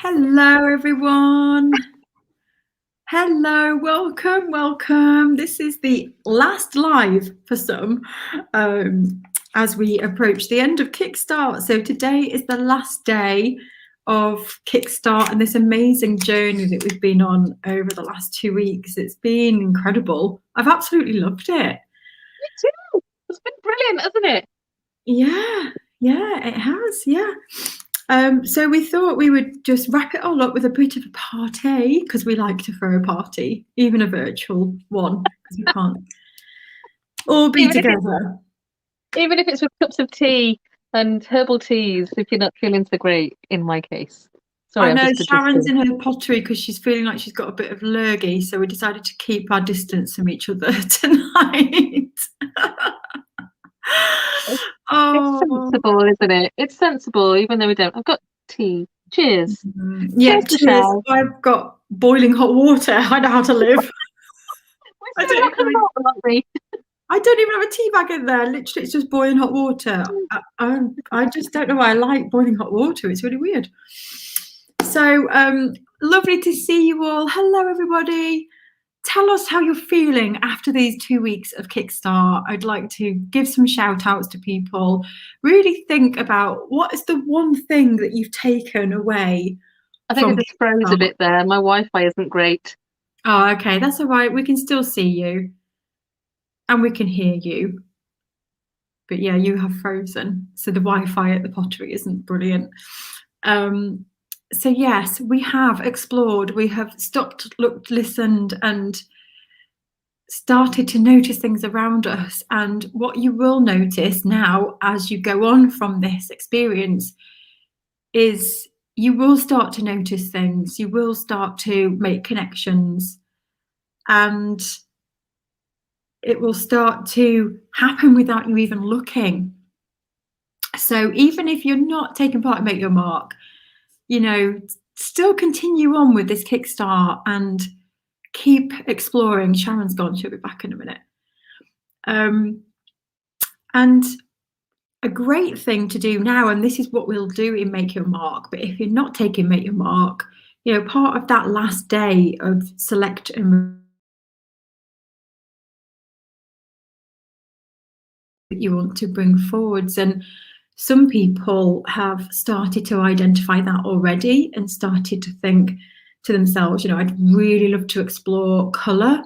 Hello, everyone. Hello, welcome. This is the last live for some as we approach the end of Kickstart. So today is the last day of Kickstart and this amazing journey that we've been on over the last 2 weeks. It's been incredible. I've absolutely loved it. Me too. It's been brilliant, hasn't it? Yeah, it has. Yeah. So we thought we would just wrap it all up with a bit of a party because we like to throw a party, even a virtual one, because we can't all be Even if together. it's with cups of tea and herbal teas if you're not feeling so great, in my case. Sorry, I I'm know just Sharon's adjusting. in her pottery because she's feeling like she's got a bit of lurgy, so we decided to keep our distance from each other tonight. It's Oh, sensible, isn't it? It's sensible, even though we don't. I've got tea. Cheers. yeah, Cheers, cheers. Michelle. I've got boiling hot water. I know how to live. We're I so don't rock and even roll, aren't we? I don't even have a tea bag in there. Literally, it's just boiling hot water. I just don't know why I like boiling hot water. It's really weird. So lovely to see you all. Hello, everybody. Tell us how you're feeling after these 2 weeks of Kickstart. I'd like to give some shout outs to people. Really think about what is the one thing that you've taken away I think I from just froze a Kickstart. bit there. My Wi-Fi isn't great. Oh, okay, that's all right. We can still see you and we can hear you. But yeah, you have frozen. So the Wi-Fi at the pottery isn't brilliant. So yes, we have explored, we have stopped, looked, listened, and started to notice things around us. And what you will notice now as you go on from this experience is you will start to notice things, you will start to make connections, and it will start to happen without you even looking. So even if you're not taking part in Make Your Mark, still continue on with this Kickstart and keep exploring. Sharon's gone, she'll be back in a minute. And a great thing to do now, and this is what we'll do in Make Your Mark, but if you're not taking Make Your Mark, part of that last day of select and that you want to bring forwards. And some people have started to identify that already and started to think to themselves, I'd really love to explore colour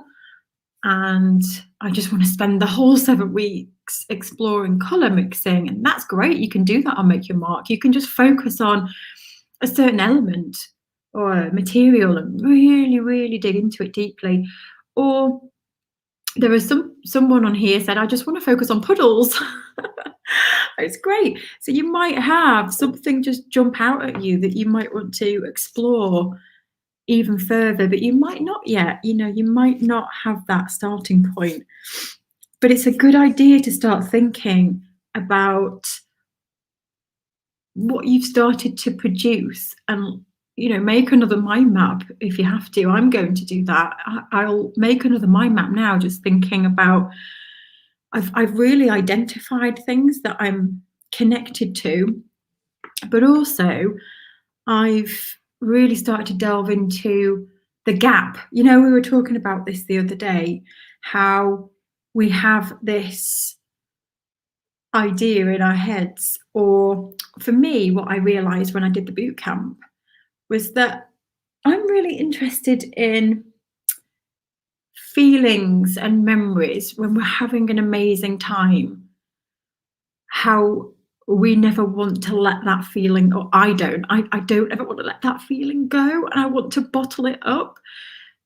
and I just want to spend the whole 7 weeks exploring colour mixing. And that's great. You can do that on Make Your Mark. You can just focus on a certain element or a material and really, really dig into it deeply. Or there was someone on here said, I just want to focus on puddles. It's great. So you might have something just jump out at you that you might want to explore even further, but you might not yet. You might not have that starting point. But it's a good idea to start thinking about what you've started to produce and make another mind map if you have to. I'm going to do that. I'll make another mind map now, just thinking about I've really identified things that I'm connected to, but also I've really started to delve into the gap. We were talking about this the other day, how we have this idea in our heads, or for me, what I realized when I did the boot camp was that I'm really interested in feelings and memories when we're having an amazing time, how we never want to let that feeling, or I don't ever want to let that feeling go, and I want to bottle it up.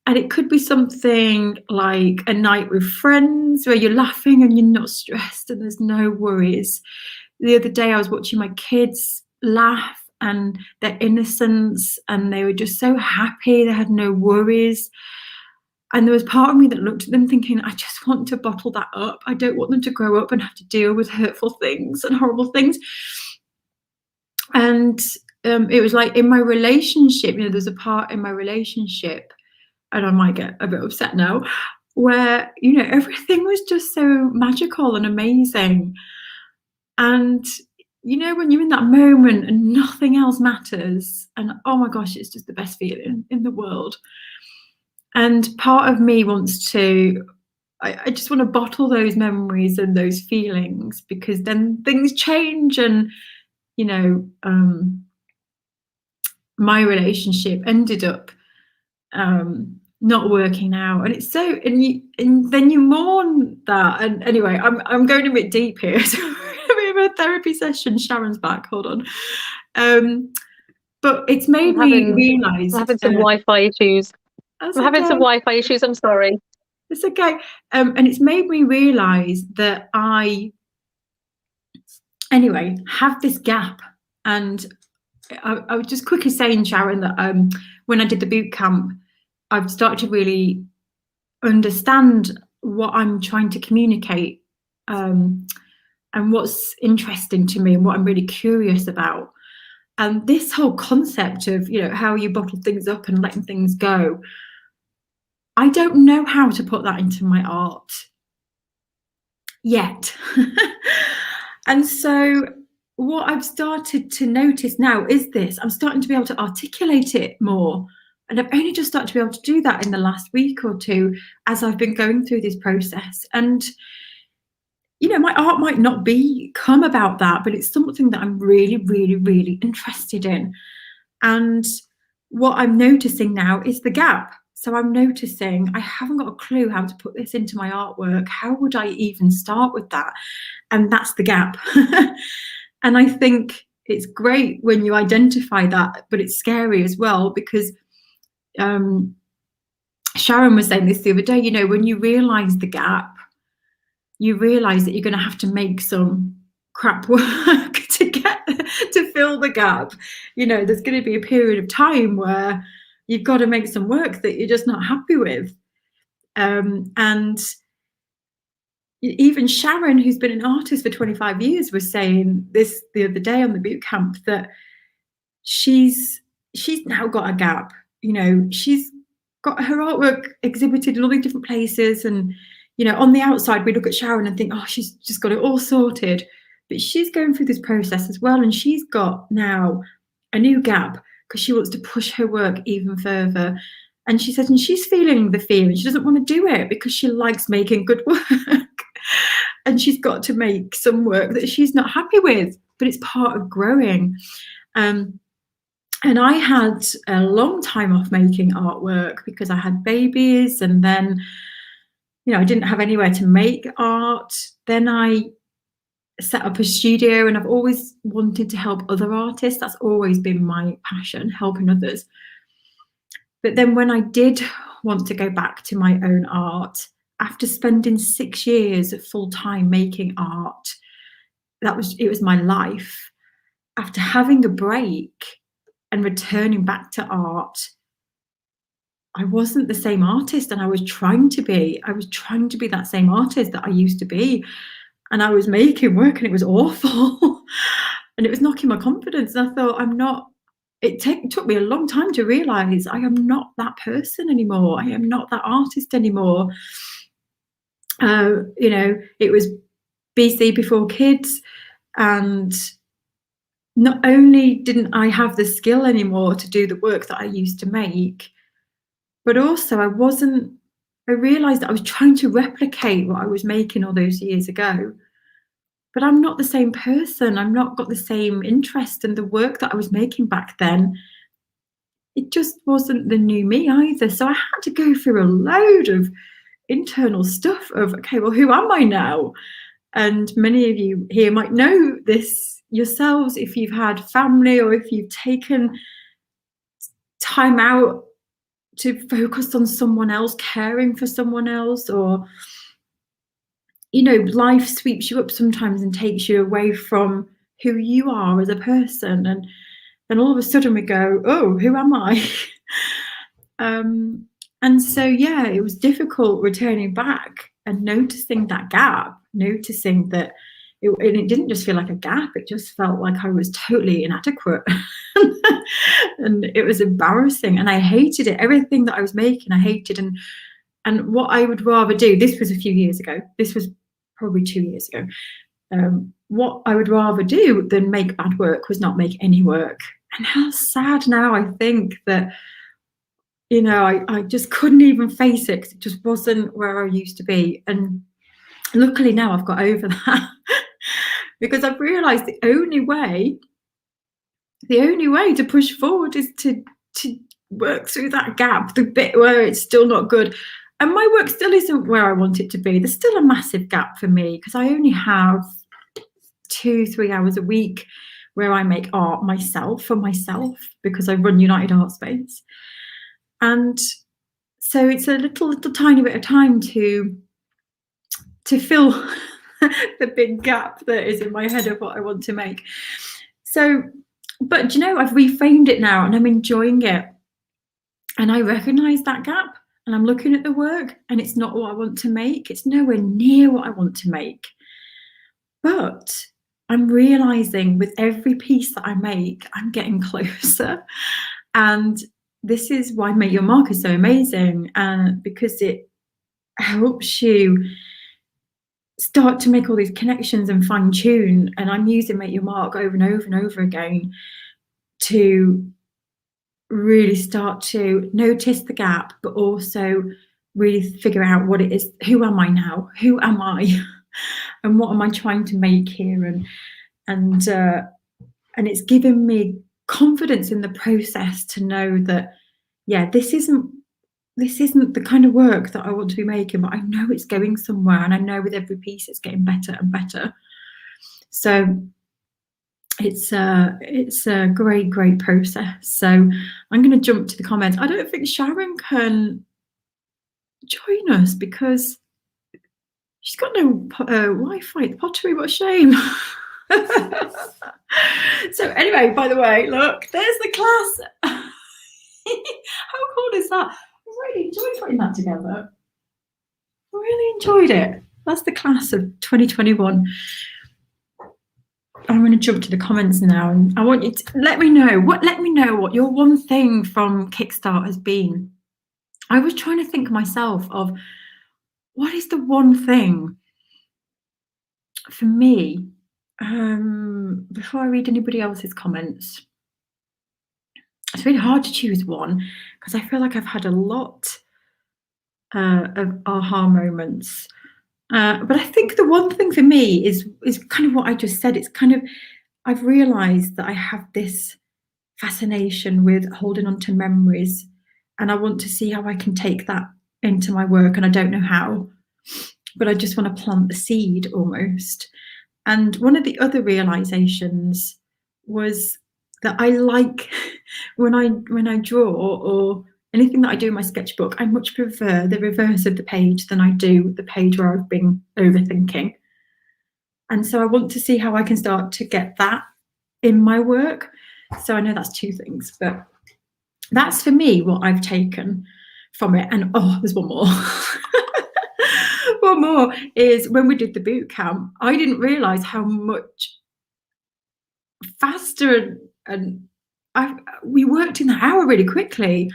And it could be something like a night with friends where you're laughing and you're not stressed and there's no worries. The other day I was watching my kids laugh and their innocence, and they were just so happy, they had no worries. And there was part of me that looked at them thinking, I just want to bottle that up. I don't want them to grow up and have to deal with hurtful things and horrible things. And it was like in my relationship, there's a part in my relationship, and I might get a bit upset now, where, everything was just so magical and amazing. And you know, when you're in that moment and nothing else matters, and oh my gosh, it's just the best feeling in the world. And part of me wants to, I just want to bottle those memories and those feelings, because then things change. And, you know, my relationship ended up not working out, and it's so, and then you mourn that. And anyway, I'm going a bit deep here. So we have a therapy session. Sharon's back. Hold on. But it's made me realise. I'm having some Wi-Fi issues. I'm having some Wi-Fi issues. I'm sorry. It's okay. And it's made me realise that I, anyway, have this gap. And I was just quickly saying, Sharon, that when I did the boot camp, I've started to really understand what I'm trying to communicate, and what's interesting to me and what I'm really curious about. And this whole concept of, you know, how you bottle things up and letting things go, I don't know how to put that into my art yet. And so what I've started to notice now is this: I'm starting to be able to articulate it more. And I've only just started to be able to do that in the last week or two as I've been going through this process. And, you know, my art might not become about that, but it's something that I'm really, really, really interested in. And what I'm noticing now is the gap. So I'm noticing I haven't got a clue how to put this into my artwork. How would I even start with that? And that's the gap. And I think it's great when you identify that, but it's scary as well, because Sharon was saying this the other day, you know, when you realize the gap, you realize that you're going to have to make some crap work to fill the gap. You know, there's going to be a period of time where you've got to make some work that you're just not happy with. And even Sharon, who's been an artist for 25 years, was saying this the other day on the boot camp, that she's now got a gap. You know, she's got her artwork exhibited in all these different places, and, you know, on the outside we look at Sharon and think, oh, she's just got it all sorted, but she's going through this process as well, and she's got now a new gap because she wants to push her work even further. And she says, and she's feeling the fear, and she doesn't want to do it because she likes making good work. And she's got to make some work that she's not happy with, but it's part of growing. And I had a long time off making artwork because I had babies, and then, you know, I didn't have anywhere to make art. Then I set up a studio, and I've always wanted to help other artists. That's always been my passion, helping others. But then when I did want to go back to my own art, after spending 6 years full time making art, it was my life. After having a break and returning back to art, I wasn't the same artist, and I was trying to be. I was trying to be that same artist that I used to be. And I was making work and it was awful. And it was knocking my confidence. And I thought, it took me a long time to realize I am not that person anymore. I am not that artist anymore. You know, it was BC before kids, and not only didn't I have the skill anymore to do the work that I used to make, but also I realized that I was trying to replicate what I was making all those years ago. But I'm not the same person. I've not got the same interest, and the work that I was making back then, it just wasn't the new me either. So I had to go through a load of internal stuff of, okay, well, who am I now? And many of you here might know this yourselves if you've had family, or if you've taken time out to focus on someone else, caring for someone else, or, you know, life sweeps you up sometimes and takes you away from who you are as a person. And then all of a sudden we go, oh, who am I? And so, yeah, it was difficult returning back and noticing that gap, noticing that it didn't just feel like a gap, it just felt like I was totally inadequate. And it was embarrassing, and I hated it. Everything that I was making, I hated. And what I would rather do, this was a few years ago, this was probably 2 years ago, what I would rather do than make bad work was not make any work. And how sad now I think that, I just couldn't even face it because it just wasn't where I used to be. And luckily now I've got over that because I've realised the only way to push forward is to work through that gap, the bit where it's still not good. And my work still isn't where I want it to be. There's still a massive gap for me because I only have 2-3 hours a week where I make art myself for myself because I run United Art Space. And so it's a little tiny bit of time to fill the big gap that is in my head of what I want to make. So, but I've reframed it now and I'm enjoying it. And I recognize that gap and I'm looking at the work and it's not what I want to make. It's nowhere near what I want to make. But I'm realizing with every piece that I make, I'm getting closer. And this is why Make Your Mark is so amazing, because it helps you start to make all these connections and fine tune. And I'm using Make Your Mark over and over and over again to really start to notice the gap, but also really figure out what it is. Who am I now? Who am I? And what am I trying to make here? And it's given me confidence in the process to know that, yeah, this isn't the kind of work that I want to be making, but I know it's going somewhere, and I know with every piece it's getting better and better. So it's a great process. So I'm going to jump to the comments. I don't think Sharon can join us because she's got no Wi-Fi at the pottery. What a shame. So anyway, by the way, look, there's the class. How cool is that? I really enjoyed putting that together. I really enjoyed it. That's the class of 2021. I'm going to jump to the comments now, and I want you to let me know what your one thing from Kickstart has been. I was trying to think myself of what is the one thing for me. Before I read anybody else's comments, it's really hard to choose one because I feel like I've had a lot of aha moments. But I think the one thing for me is kind of what I just said. It's kind of, I've realised that I have this fascination with holding on to memories, and I want to see how I can take that into my work, and I don't know how, but I just want to plant the seed almost. And one of the other realizations was that I like when I draw or anything that I do in my sketchbook, I much prefer the reverse of the page than I do the page where I've been overthinking. And so I want to see how I can start to get that in my work. So I know that's two things, but that's for me what I've taken from it. And there's one more. One more is when we did the boot camp, I didn't realize how much faster and we worked in the hour really quickly.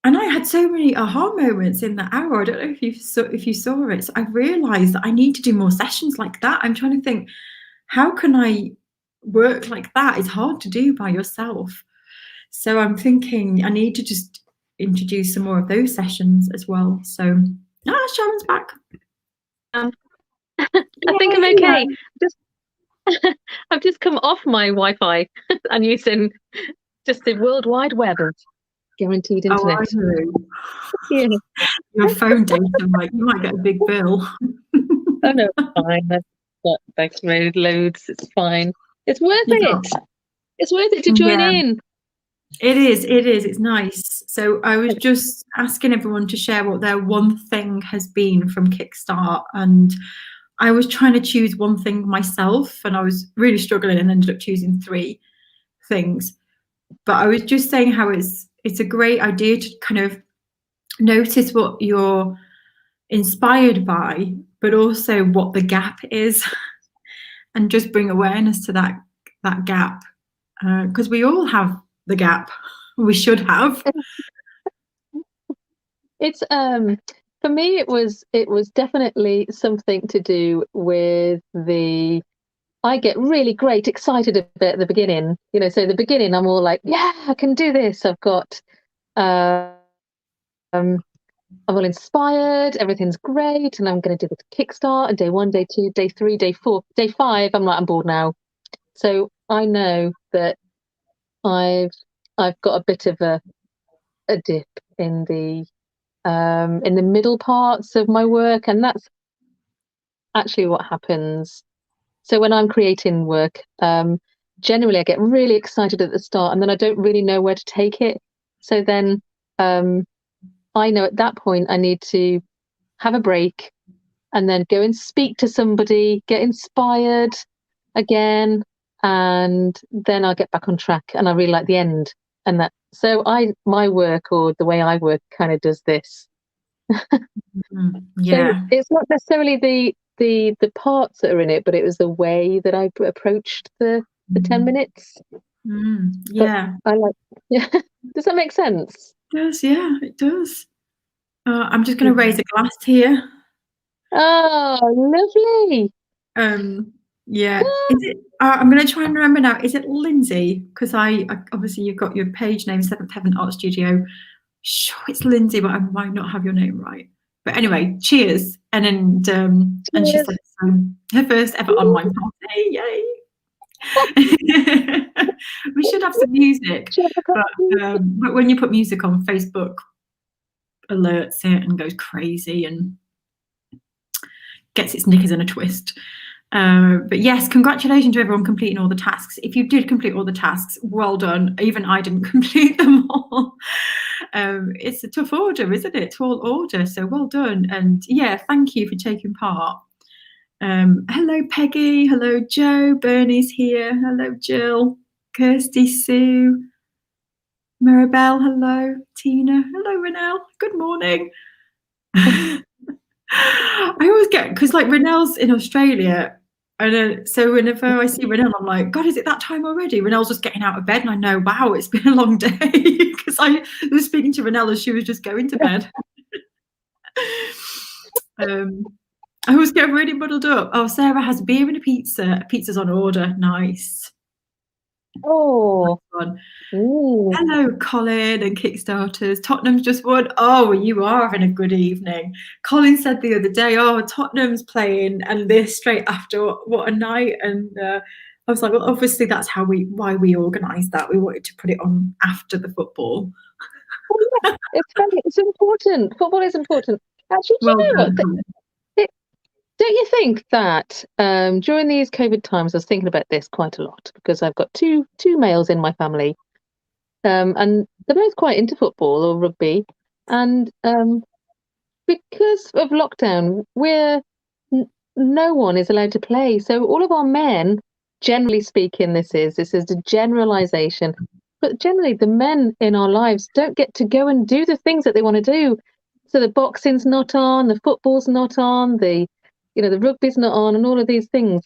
And I had so many aha moments in that hour. I don't know if you saw it. So I realized that I need to do more sessions like that. I'm trying to think, how can I work like that? It's hard to do by yourself. So I'm thinking I need to just introduce some more of those sessions as well. So Sharon's back. I think I'm okay. I've just come off my Wi-Fi and using just the World Wide Web of guaranteed internet. Yeah. Your phone data, like you might get a big bill. Oh no, it's fine. I've got backloaded loads. It's fine. It's worth it. It's worth it to join in. It is. It's nice. So I was just asking everyone to share what their one thing has been from Kickstart, and I was trying to choose one thing myself, and I was really struggling and ended up choosing 3 things. But I was just saying how it's a great idea to kind of notice what you're inspired by, but also what the gap is, and just bring awareness to that gap, because we all have the gap. We should have. It's for for me, it was definitely something to do with I get really great excited a bit at the beginning, so the beginning I'm all like, yeah, I can do this. I've got, um, I'm all inspired, everything's great, and I'm going to do this Kickstart, and day 1, day 2, day 3, day 4, day 5, I'm like, I'm bored now. So I know that I've got a bit of a dip in the middle parts of my work, and that's actually what happens. So when I'm creating work, generally I get really excited at the start, and then I don't really know where to take it. So then I know at that point I need to have a break and then go and speak to somebody, get inspired again, and then I'll get back on track, and I really like the end. And that, so my work, or the way I work, kind of does this. So Yeah. it's not necessarily the parts that are in it, but it was the way that I approached the 10 minutes. Yeah. But I like, yeah. Does that make sense? It does, yeah, it does. I'm just going to raise a glass here. Oh, lovely. Yeah. Is it? I'm going to try and remember now. Is it Lindsay? Because I obviously you've got your page name, Seventh Heaven Art Studio. Sure, it's Lindsay, but I might not have your name right. But anyway, cheers. And she said her first ever online party. Yay! We should have some music, but when you put music on, Facebook alerts it and goes crazy and gets its knickers in a twist. But yes, congratulations to everyone completing all the tasks. If you did complete all the tasks, well done. Even I didn't complete them all. It's a tough order, isn't it? Tall order, so well done. And yeah, thank you for taking part. Hello, Peggy. Hello, Joe. Bernie's here. Hello, Jill. Kirsty, Sue. Maribel, hello. Tina, hello, Renelle. Good morning. I always get, because like Renelle's in Australia, and so whenever I see Renelle, I'm like, God, is it that time already? Renelle's just getting out of bed, and I know, wow, it's been a long day, because I was speaking to Renelle as she was just going to bed. I always get really muddled up. Oh, Sarah has a beer and a pizza. Pizza's on order. Nice. Oh. Hello, Colin and Kickstarters. Tottenham's just won. Oh, you are having a good evening. Colin said the other day, oh, Tottenham's playing, and this straight after, what a night. And I was like, well, obviously that's why we organised that. We wanted to put it on after the football. It's important. Football is important. Actually, do you know what? Don't you think that during these COVID times, I was thinking about this quite a lot, because I've got two males in my family, and they're both quite into football or rugby, and because of lockdown, no one is allowed to play. So all of our men, generally speaking, this is a generalization, but generally the men in our lives don't get to go and do the things that they want to do. So the boxing's not on, the football's not on, the rugby's not on, and all of these things,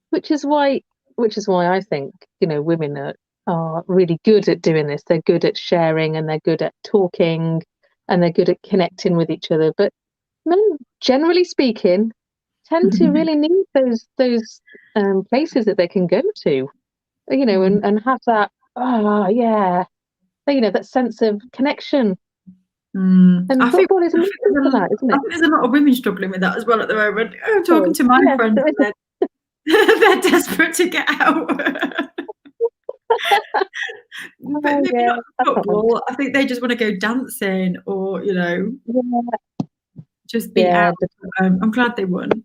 which is why I think, women are really good at doing this. They're good at sharing, and they're good at talking, and they're good at connecting with each other. But men, generally speaking, tend to really need those places that they can go to, and have that, that sense of connection. And football is amazing for that, isn't it? I think there's a lot of women struggling with that as well at the moment. I'm talking to my friends, they're desperate to get out. But maybe not football. I think they just want to go dancing, or just be out. I'm glad they won.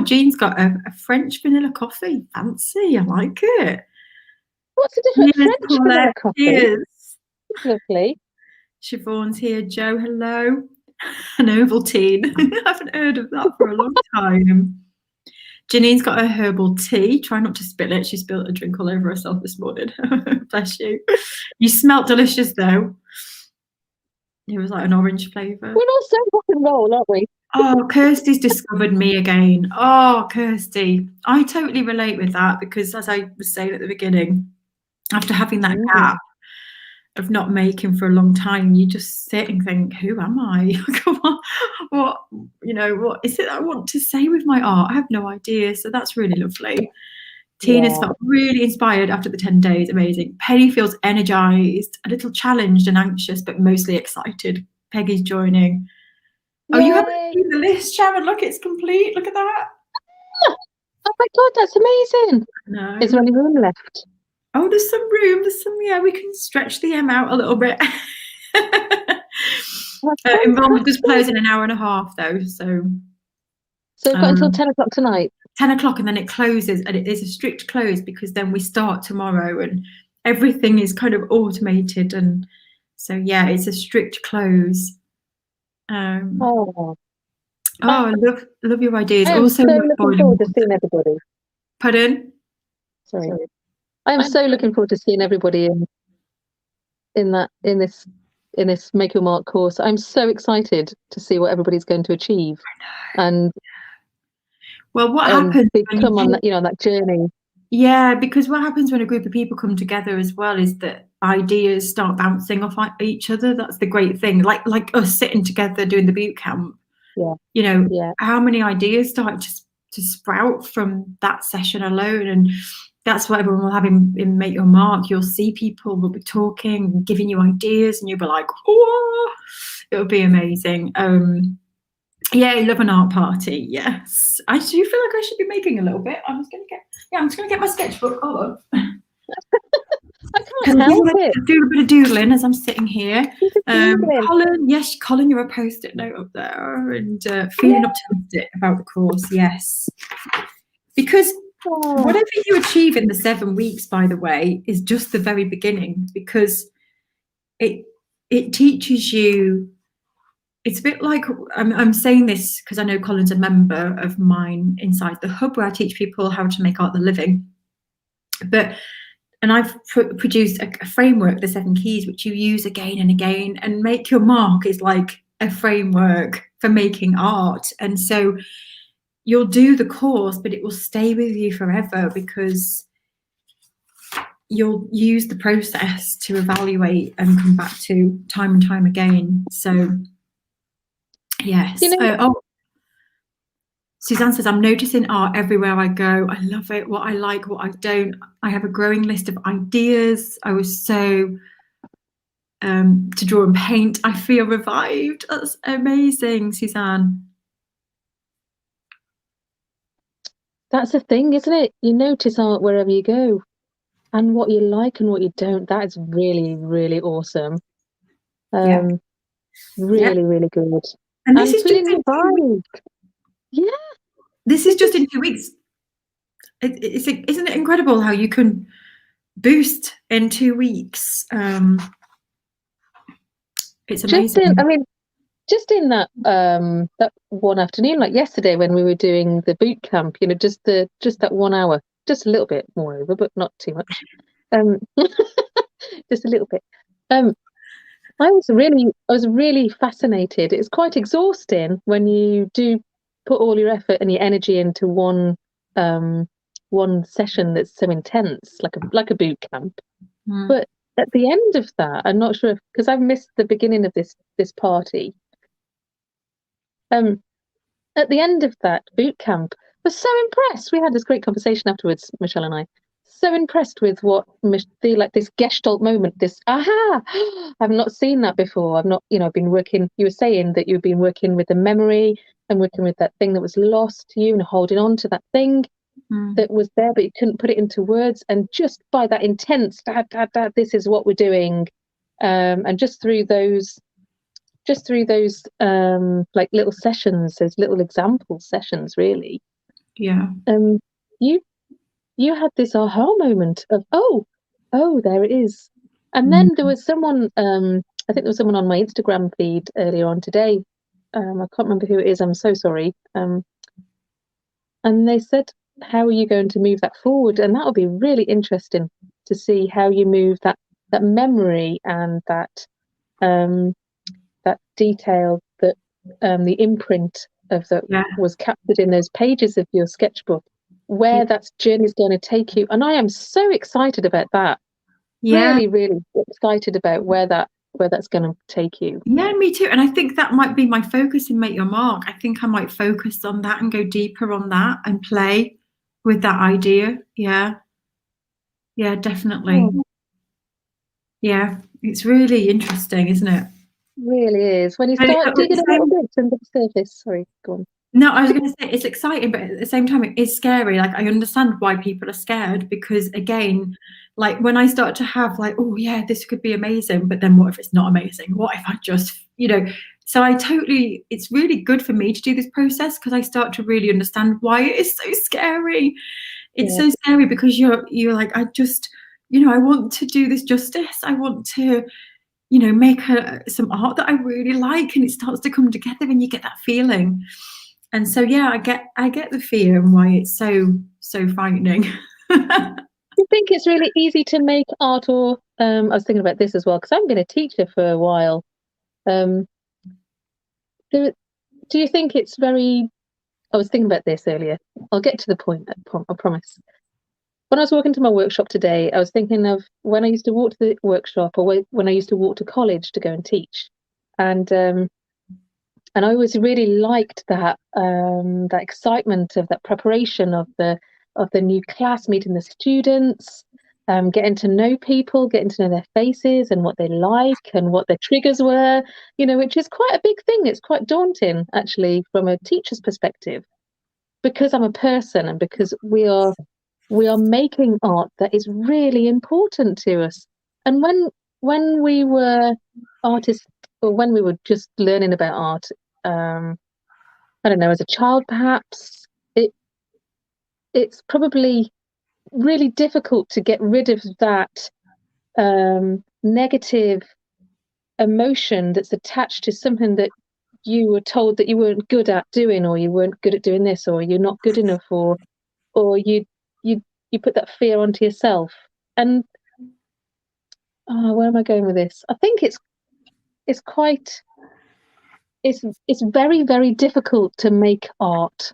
Jean's got a French vanilla coffee. Fancy, I like it. What's the difference? French vanilla coffee. Cheers. Lovely. Siobhan's here. Joe, hello. An Ovaltine. I haven't heard of that for a long time. Janine's got her herbal tea. Try not to spill it. She spilled a drink all over herself this morning. Bless you. You smelt delicious, though. It was like an orange flavour. We're all so rock and roll, aren't we? Oh, Kirsty's discovered me again. Oh, Kirsty. I totally relate with that, because as I was saying at the beginning, after having that gap, of not making for a long time, you just sit and think, who am I? what, what is it I want to say with my art? I have no idea. So that's really lovely. Tina's Yeah. felt really inspired after the 10 days. Amazing. Penny feels energized, a little challenged and anxious, but mostly excited. Peggy's joining. Oh, you haven't Yay. seen the list, Sharon. Look, it's complete. Look at that. Oh my God, that's amazing. No. Is there any room left? Oh, there's some room. There's some, yeah, we can stretch the M out a little bit. Enrolment does close in an hour and a half, though. So we've got until 10 o'clock tonight. 10 o'clock, and then it closes, and it is a strict close because then we start tomorrow and everything is kind of automated. And so, yeah, it's a strict close. Oh, I love your ideas. I am Also, so looking forward to seeing everybody. Pardon? Sorry. I am so looking forward to seeing everybody in this Make Your Mark course. I'm so excited to see what everybody's going to achieve, and well, what happens become on that, on that journey? Yeah, because what happens when a group of people come together as well is that ideas start bouncing off each other. That's the great thing. Like us sitting together doing the boot camp. Yeah. How many ideas start to sprout from that session alone? And that's what everyone will have in Make Your Mark. You'll see people will be talking, giving you ideas, and you'll be like, oh, it'll be amazing. Yeah, I love an art party. Yes, I do feel like I should be making a little bit. I'm just gonna get my sketchbook. Hold on. I can't help it. Do a bit of doodling as I'm sitting here. Colin, you're a post-it note up there, and feeling optimistic about the course. Yes, because whatever you achieve in the 7 weeks, by the way, is just the very beginning, because it teaches you. It's a bit like, I'm saying this because I know Colin's a member of mine inside the hub, where I teach people how to make art the living. And I've produced a framework, the 7 keys, which you use again and again. And Make Your Mark is like a framework for making art. And so you'll do the course, but it will stay with you forever, because you'll use the process to evaluate and come back to time and time again. So yes. Suzanne says, I'm noticing art everywhere I go. I love it. What I like, what I don't. I have a growing list of ideas. I was so to draw and paint. I feel revived. That's amazing, Suzanne. That's the thing, isn't it? You notice art wherever you go, and what you like and what you don't. That is really, really awesome. Really good. And this is feeling revived. Yeah. This is just in 2 weeks. Isn't it incredible how you can boost in 2 weeks? It's amazing. Just in that that one afternoon, like yesterday when we were doing the boot camp, just that 1 hour, just a little bit more over, but not too much. Just a little bit. I was really fascinated. It's quite exhausting when you do put all your effort and your energy into one session that's so intense, like a boot camp. But at the end of that, I'm not sure, because I've missed the beginning of this party. At the end of that boot camp, I was so impressed. We had this great conversation afterwards, Michelle and I. So impressed with what this Gestalt moment, this aha! I've not seen that before. I've not, been working. You were saying that you've been working with the memory and working with that thing that was lost to you, and holding on to that thing that was there, but you couldn't put it into words. And just by that intense, dad, this is what we're doing, and just through those like little sessions, those little example sessions, really. Yeah. You had this aha moment of, oh, there it is. And then there was someone, I think there was someone on my Instagram feed earlier on today. I can't remember who it is. I'm so sorry. And they said, how are you going to move that forward? And that will be really interesting to see how you move that memory and that detail, that the imprint of that was captured in those pages of your sketchbook, where that journey is going to take you. And I am so excited about that. really excited about where that's going to take you. Yeah, me too. And I think that might be my focus in Make Your Mark. I think I might focus on that and go deeper on that and play with that idea. Yeah. Yeah, definitely. Oh, Yeah. It's really interesting, isn't it? really is. When you And start at the digging a little same bit under the surface. Sorry, go on. No, I was going to say it's exciting, but at the same time, it is scary. Like, I understand why people are scared because, again, like when I start to have, like, oh, yeah, this could be amazing, but then what if it's not amazing? What if I just, So it's really good for me to do this process because I start to really understand why it is so scary. It's Yeah. so scary because you're like, I just, I want to do this justice. I want to, make some art that I really like, and it starts to come together, and you get that feeling. And so, yeah, I get the fear and why it's so frightening. You think it's really easy to make art, or I was thinking about this as well because I've been a teacher for a while. Do you think it's very? I was thinking about this earlier. I'll get to the point. I promise. When I was walking to my workshop today, I was thinking of when I used to walk to the workshop, or when I used to walk to college to go and teach, and I always really liked that excitement of that preparation of the new class, meeting the students, getting to know people, getting to know their faces and what they like and what their triggers were, which is quite a big thing. It's quite daunting actually from a teacher's perspective, because I'm a person and because we are making art that is really important to us. And when we were artists, or when we were just learning about art, I don't know, as a child perhaps, it's probably really difficult to get rid of that negative emotion that's attached to something that you were told that you weren't good at doing, or you weren't good at doing this, or you're not good enough, or you you put that fear onto yourself. And where am I going with this? I think it's quite it's very, very difficult to make art.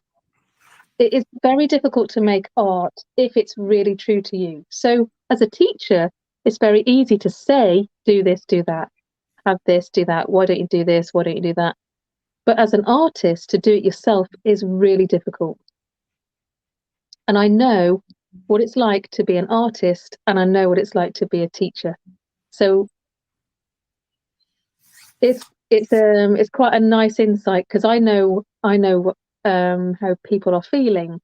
It is very difficult to make art if it's really true to you. So as a teacher, it's very easy to say, do this, do that, have this, do that. Why don't you do this? Why don't you do that? But as an artist, to do it yourself is really difficult. And I know what it's like to be an artist, and I know what it's like to be a teacher. So it's quite a nice insight, because I know what, how people are feeling.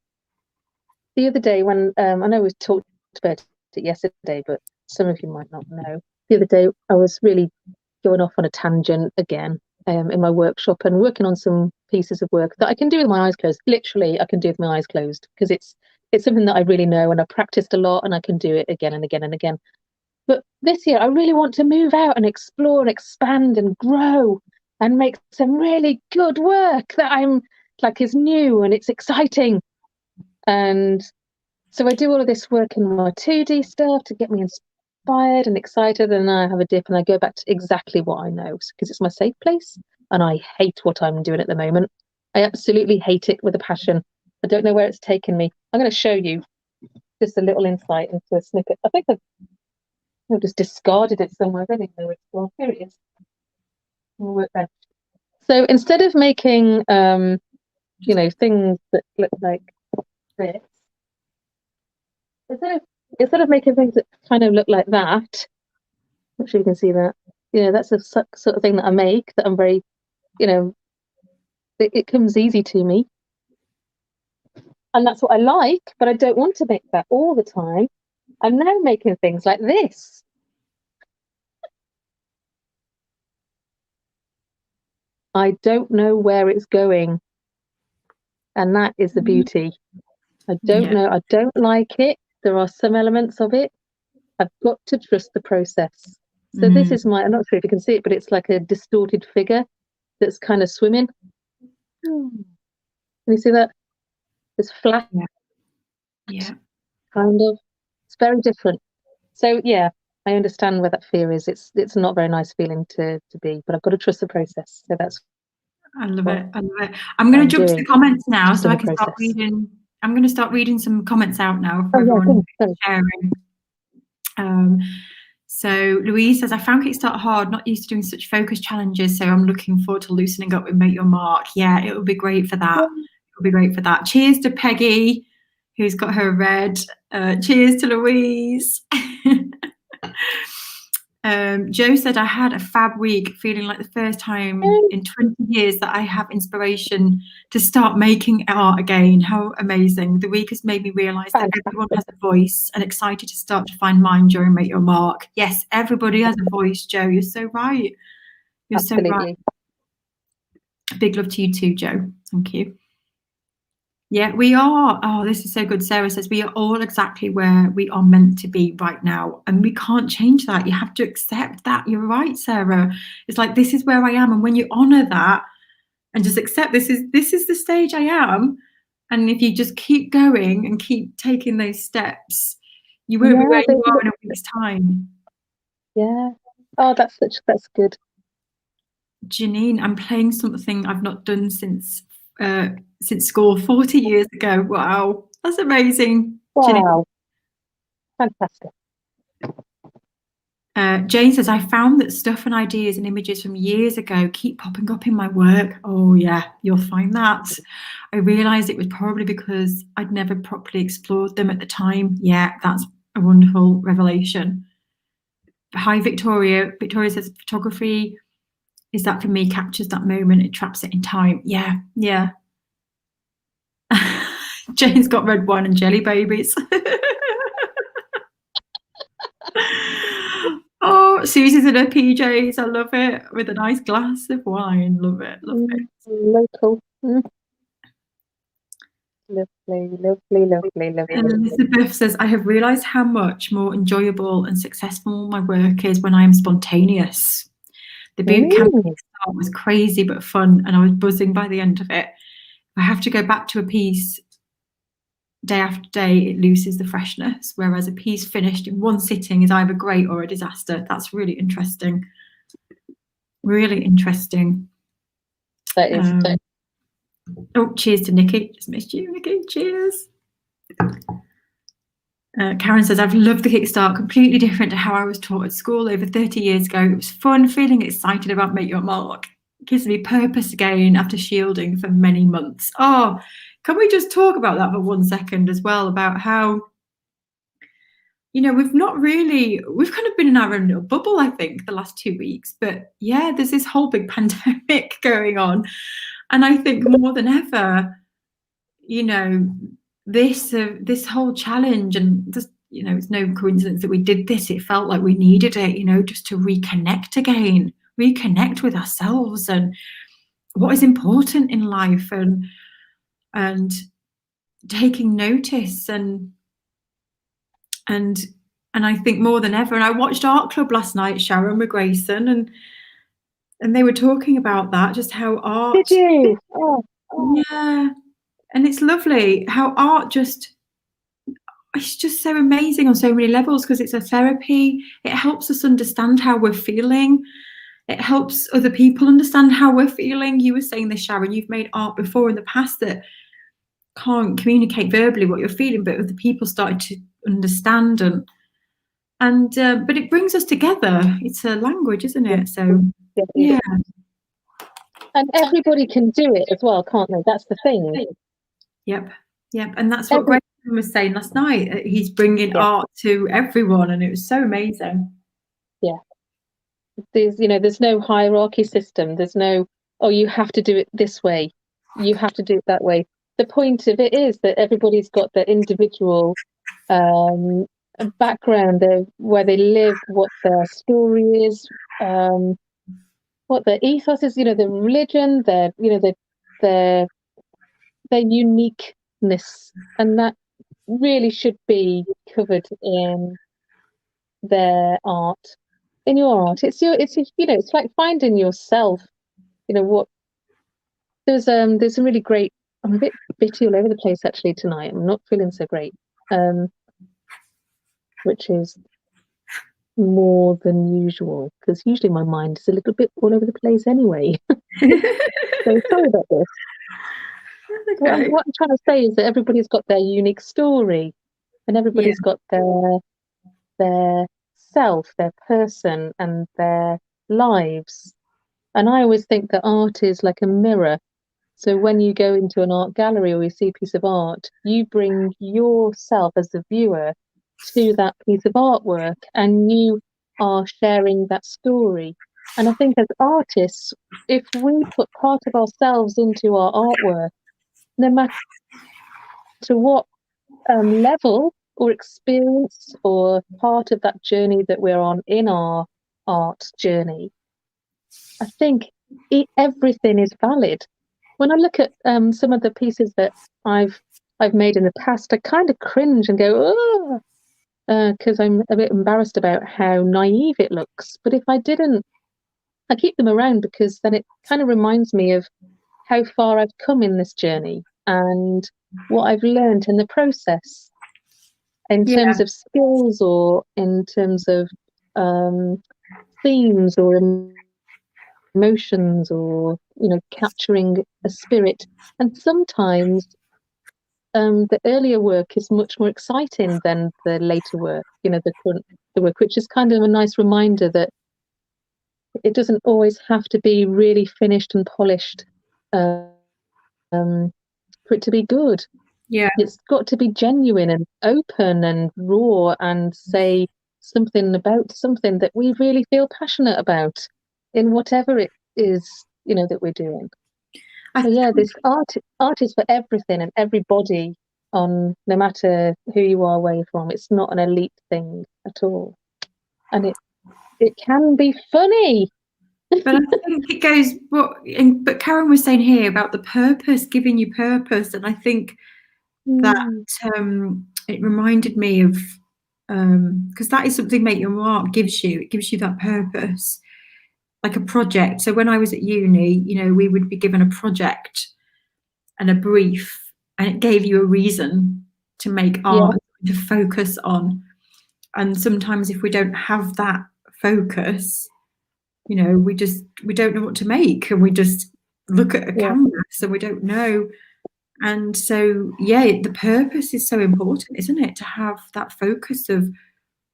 The other day, when I know we talked about it yesterday, but some of you might not know. The other day, I was really going off on a tangent again, in my workshop, and working on some pieces of work that I can do with my eyes closed. Literally, I can do with my eyes closed, because it's something that I really know and I've practiced a lot, and I can do it again and again and again. But this year, I really want to move out and explore and expand and grow and make some really good work that I'm like is new and it's exciting. And so I do all of this work in my 2D stuff to get me inspired and excited, and I have a dip and I go back to exactly what I know, because it's my safe place, and I hate what I'm doing at the moment. I absolutely hate it with a passion. I don't know where it's taken me. I'm going to show you just a little insight into a snippet. I think I've just discarded it somewhere. I don't even know where it's gone. Here it is. Workbench. So instead of making things that look like this, instead of making things that kind of look like that, I'm sure you can see that. That's the sort of thing that I make, that I'm very, it comes easy to me. And that's what I like, but I don't want to make that all the time. I'm now making things like this. I don't know where it's going. And that is the beauty. I don't know. I don't like it. There are some elements of it. I've got to trust the process. So this is I'm not sure if you can see it, but it's like a distorted figure that's kind of swimming. Can you see that? It's flat. Yeah. Kind of. It's very different. So yeah, I understand where that fear is. It's not a very nice feeling to be, but I've got to trust the process. So that's I love it. I love it. I'm going to jump to the comments now, so I can start reading. I'm going to start reading some comments out now for everyone sharing. So Louise says, I found Kickstart hard, not used to doing such focus challenges, so I'm looking forward to loosening up with Make Your Mark. Yeah, it will be great for that. It'll be great for that. Cheers to Peggy, who's got her red. Cheers to Louise. Joe said, I had a fab week, feeling like the first time in 20 years that I have inspiration to start making art again. How amazing. The week has made me realise that everyone has a voice, and excited to start to find mine during Make Your Mark. Yes, everybody has a voice, Joe. You're so right. You're Absolutely. so right. Big love to you too, Joe. Thank you. Yeah, we are. Oh, this is so good. Sarah says, we are all exactly where we are meant to be right now. And we can't change that. You have to accept that. You're right, Sarah. It's like, this is where I am. And when you honor that and just accept this is the stage I am. And if you just keep going and keep taking those steps, you won't be where you are in a week's time. Yeah. Oh, that's good. Janine, I'm playing something I've not done since school 40 years ago. Wow, that's amazing. Wow, Janine. Fantastic. Jane says, I found that stuff and ideas and images from years ago keep popping up in my work. Oh yeah, you'll find that. I realised it was probably because I'd never properly explored them at the time. Yeah, that's a wonderful revelation. Hi, Victoria. Victoria says, photography is that for me, captures that moment, it traps it in time. Yeah, yeah. Jane's got red wine and jelly babies. Oh, Susie's in her PJs. I love it. With a nice glass of wine. Love it. Love it. Local. Lovely, lovely, lovely, lovely. And Elizabeth says, I have realised how much more enjoyable and successful my work is when I am spontaneous. The boot camp was crazy but fun, and I was buzzing by the end of it. I have to go back to a piece day after day, it loses the freshness, whereas a piece finished in one sitting is either great or a disaster. That's really interesting. Really interesting. That is. Oh, cheers to Nikki. Just missed you, Nikki. Cheers. Karen says, I've loved the Kickstart, completely different to how I was taught at school over 30 years ago. It was fun, feeling excited about Make Your Mark. It gives me purpose again after shielding for many months. Oh, can we just talk about that for 1 second as well, about how, you know, we've kind of been in our own little bubble, I think, the last 2 weeks. But yeah, there's this whole big pandemic going on. And I think more than ever, you know, this whole challenge, and just, you know, it's no coincidence that we did this. It felt like we needed it, you know, just to reconnect again, reconnect with ourselves and what is important in life, and taking notice, and I think more than ever. And I watched Art Club last night, Sharon with Grayson, and they were talking about that, just how art. Did you? Oh. Yeah. And it's lovely how art it's just so amazing on so many levels, because it's a therapy. It helps us understand how we're feeling. It helps other people understand how we're feeling. You were saying this, Sharon, you've made art before in the past that can't communicate verbally what you're feeling, but other people started to understand, but it brings us together. It's a language, isn't it? So yeah. And everybody can do it as well, can't they? That's the thing. Yep. And that's what Grayson was saying last night. He's bringing art to everyone, and it was so amazing. Yeah. There's no hierarchy system. There's no, oh, you have to do it this way. You have to do it that way. The point of it is that everybody's got their individual background, where they live, what their story is, what their ethos is, their religion, their uniqueness, and that really should be covered in their art, in your art. It's like finding yourself. What there's some really great. I'm a bit bitty all over the place actually tonight. I'm not feeling so great, which is more than usual, because usually my mind is a little bit all over the place anyway. So sorry about this. Okay. What I'm trying to say is that everybody's got their unique story, and everybody's got their self, their person, and their lives. And I always think that art is like a mirror. So when you go into an art gallery or you see a piece of art, you bring yourself as the viewer to that piece of artwork and you are sharing that story. And I think as artists, if we put part of ourselves into our artwork, no matter what level or experience or part of that journey that we're on in our art journey, I think everything is valid. When I look at some of the pieces that I've made in the past, I kind of cringe and go, oh, because I'm a bit embarrassed about how naive it looks. But if I didn't, I keep them around because then it kind of reminds me of how far I've come in this journey and what I've learned in the process in Yeah, terms of skills or in terms of themes or emotions or capturing a spirit. And sometimes the earlier work is much more exciting than the later work, the work, which is kind of a nice reminder that it doesn't always have to be really finished and polished um, for it to be good. yeah. It's got to be genuine and open and raw and say something about something that we really feel passionate about in whatever it is, that we're doing. I So yeah, think, this art is for everything and everybody on no matter who you are, where you're from. It's not an elite thing at all. And it can be funny. but I think it goes but Karen was saying here about the purpose, giving you purpose, and I think that Mm, it reminded me of because that is something Make Your Mark gives you. It gives you that purpose, like a project. So when I was at uni, we would be given a project and a brief, and it gave you a reason to make yeah, art, to focus on. And sometimes if we don't have that focus, we don't know what to make, and we just look at a yeah. canvas and we don't know. And so, yeah, the purpose is so important, isn't it? To have that focus of,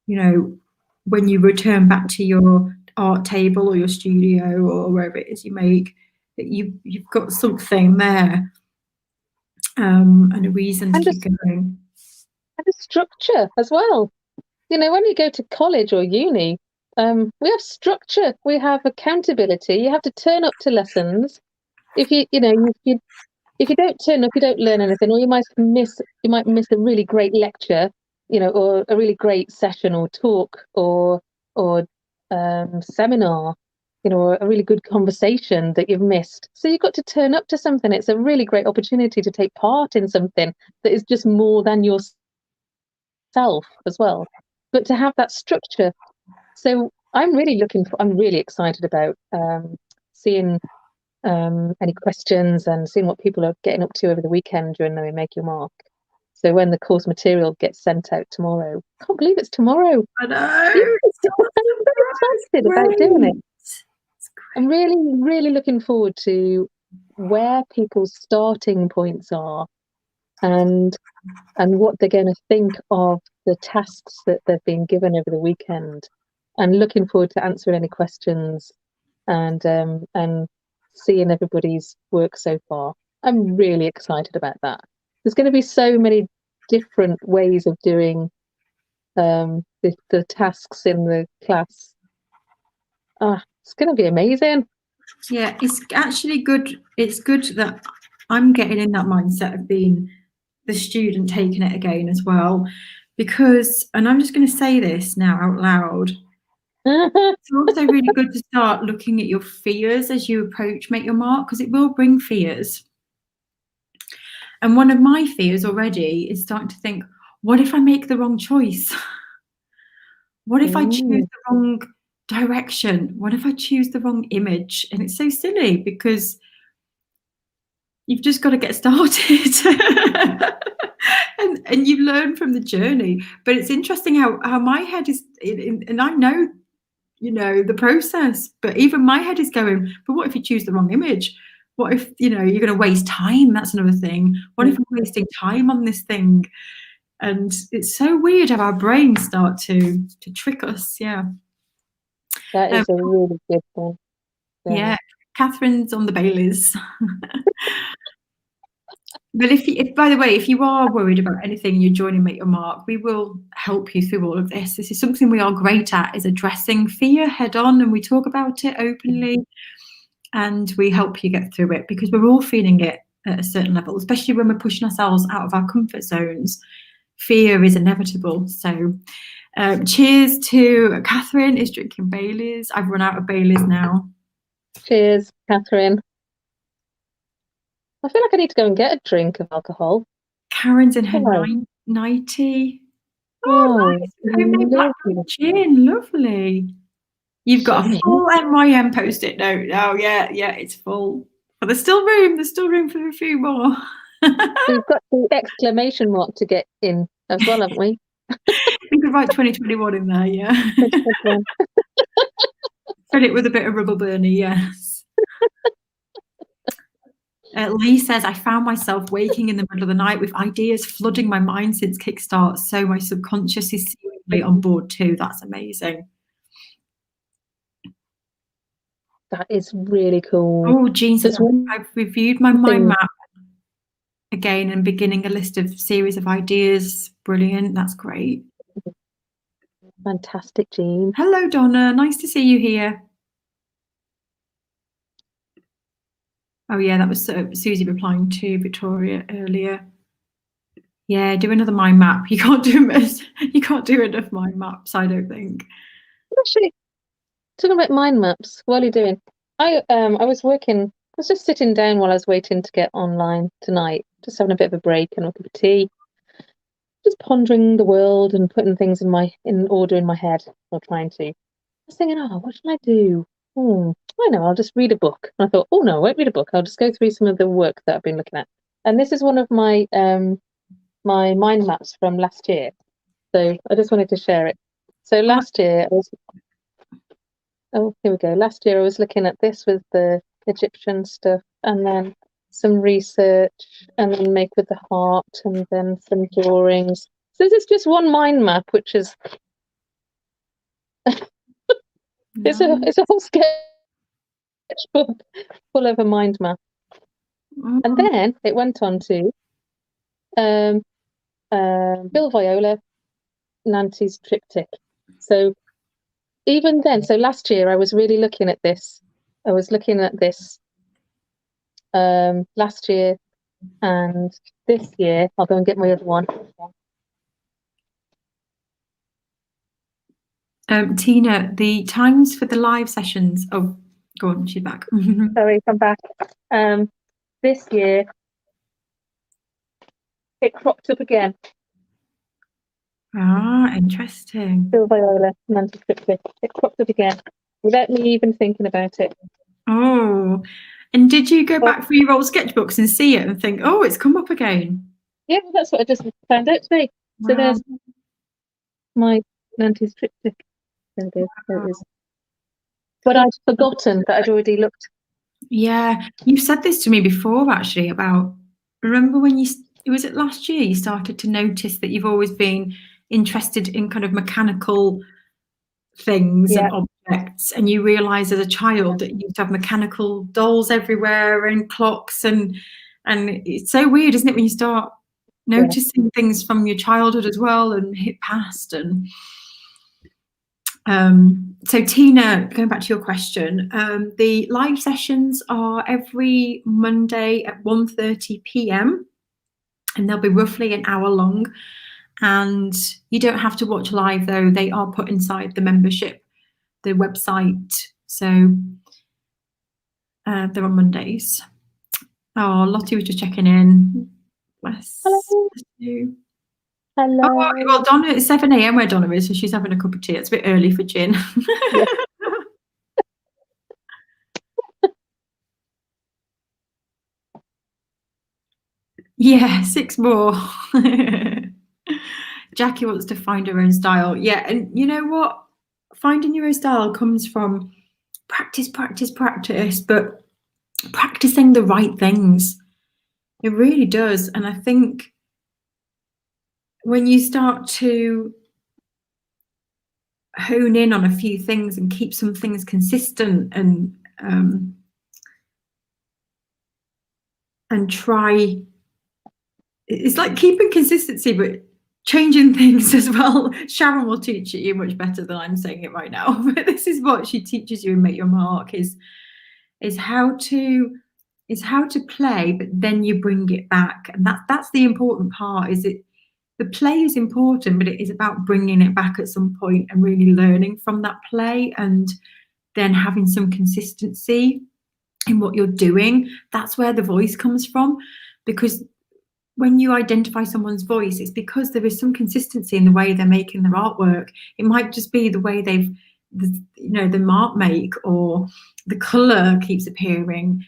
when you return back to your art table or your studio or wherever it is you make, that you've got something there, and a reason to And a, keep going. and a structure as well. When you go to college or uni, we have structure, we have accountability. You have to turn up to lessons. If if you don't turn up, you don't learn anything, or you might miss a really great lecture, or a really great session or talk or seminar, or a really good conversation that you've missed. So you've got to turn up to something. It's a really great opportunity to take part in something that is just more than yourself as well. But to have that structure. So I'm really excited about seeing any questions and seeing what people are getting up to over the weekend during the Make Your Mark. So when the course material gets sent out tomorrow, I can't believe it's tomorrow. I know. Yeah, So I'm very excited about doing great. it. I'm really, really looking forward to where people's starting points are and what they're going to think of the tasks that they've been given over the weekend, and looking forward to answering any questions and seeing everybody's work so far. I'm really excited about that. There's going to be so many different ways of doing the tasks in the class. It's going to be amazing. Yeah, it's actually good. It's good that I'm getting in that mindset of being the student taking it again as well. Because, and I'm just going to say this now out loud, it's also really good to start looking at your fears as you approach Make Your Mark, because it will bring fears. And one of my fears already is starting to think, what if I make the wrong choice? What if I choose Mm, the wrong direction? What if I choose the wrong image? And it's so silly because you've just got to get started. and you learn from the journey. But it's interesting how my head is, and I know, the process, but even my head is going, but what if you choose the wrong image? What if, you're going to waste time? That's another thing. What if I'm wasting time on this thing? And it's so weird how our brains start to trick us. Yeah. That is a really good one. Yeah. Catherine's on the Baileys. But if by the way, if you are worried about anything, you're joining Make Your Mark, we will help you through all of this. This is something we are great at, is addressing fear head on, and we talk about it openly, and we help you get through it, because we're all feeling it at a certain level, especially when we're pushing ourselves out of our comfort zones. Fear is inevitable. So cheers to Catherine is drinking Baileys. I've run out of Baileys now. Cheers, Catherine. I feel like I need to go and get a drink of alcohol. Karen's in her 90. Oh, Nice. Homemade blackberry gin. Lovely. You've got a full NYM post-it note. Oh, yeah, it's full. But there's still room. There's still room for a few more. We've got the exclamation mark to get in as well, haven't we? We could write 2021 in there, yeah. Fill it with a bit of rubber burner, yes. Lee says, I found myself waking in the middle of the night with ideas flooding my mind since Kickstart, so my subconscious is seemingly on board too. That's amazing. That is really cool. Oh, Jean says, I've reviewed my mind map again and beginning a list of series of ideas. Brilliant. That's great. Fantastic, Jean. Hello, Donna. Nice to see you here. Oh, yeah, that was Susie replying to Victoria earlier. Yeah, do another mind map. You can't do enough mind maps, I don't think. Actually, talking about mind maps, what are you doing? I was just sitting down while I was waiting to get online tonight, just having a bit of a break and a cup of tea, just pondering the world and putting things in order in my head, or trying to. I was thinking, what shall I do? I know, I'll just read a book. And I thought, oh no, I won't read a book. I'll just go through some of the work that I've been looking at. And this is one of my my mind maps from last year. So I just wanted to share it. So last year here we go. Last year I was looking at this with the Egyptian stuff, and then some research, and then make with the heart, and then some drawings. So this is just one mind map, which is it's a whole sketchbook full of a mind map. And then it went on to Bill Viola, Nancy's triptych. So even then, so last year I was really looking at this. I was looking at this last year, and this year I'll go and get my other one. Tina, the times for the live sessions. Oh, go on, she's back. Sorry, I'm back. This year it cropped up again. Interesting. Bill Viola, Nancy triptych. It cropped up again without me even thinking about it. Oh, and did you go back through your old sketchbooks and see it and think, oh, it's come up again? Yeah, that's what I just found out today. Wow. So there's my Nancy's triptych. There it is. There it is. But I'd forgotten that I'd already looked. Yeah, you said this to me before, actually, about, remember when was it last year you started to notice that you've always been interested in kind of mechanical things and objects, and you realize as a child that you used to have mechanical dolls everywhere and clocks, and it's so weird, isn't it, when you start noticing things from your childhood as well and hit past. And so Tina, going back to your question, the live sessions are every Monday at 1:30 p.m. and they'll be roughly an hour long, and you don't have to watch live though. They are put inside the membership, the website, so they're on Mondays. Oh, Lottie was just checking in. Bless you. Hello. Oh, well, Donna, it's 7 a.m. where Donna is, so she's having a cup of tea. It's a bit early for gin. Yeah, 6 more. Jackie wants to find her own style. Yeah, and you know what? Finding your own style comes from practice, but practicing the right things. It really does. And I think when you start to hone in on a few things and keep some things consistent and try, it's like keeping consistency but changing things as well. Sharon will teach it you much better than I'm saying it right now, but this is what she teaches you in Make Your Mark, is how to play, but then you bring it back, and that's the important part. Is it the play is important, but it is about bringing it back at some point and really learning from that play, and then having some consistency in what you're doing. That's where the voice comes from, because when you identify someone's voice, it's because there is some consistency in the way they're making their artwork. It might just be the way the mark make, or the color keeps appearing,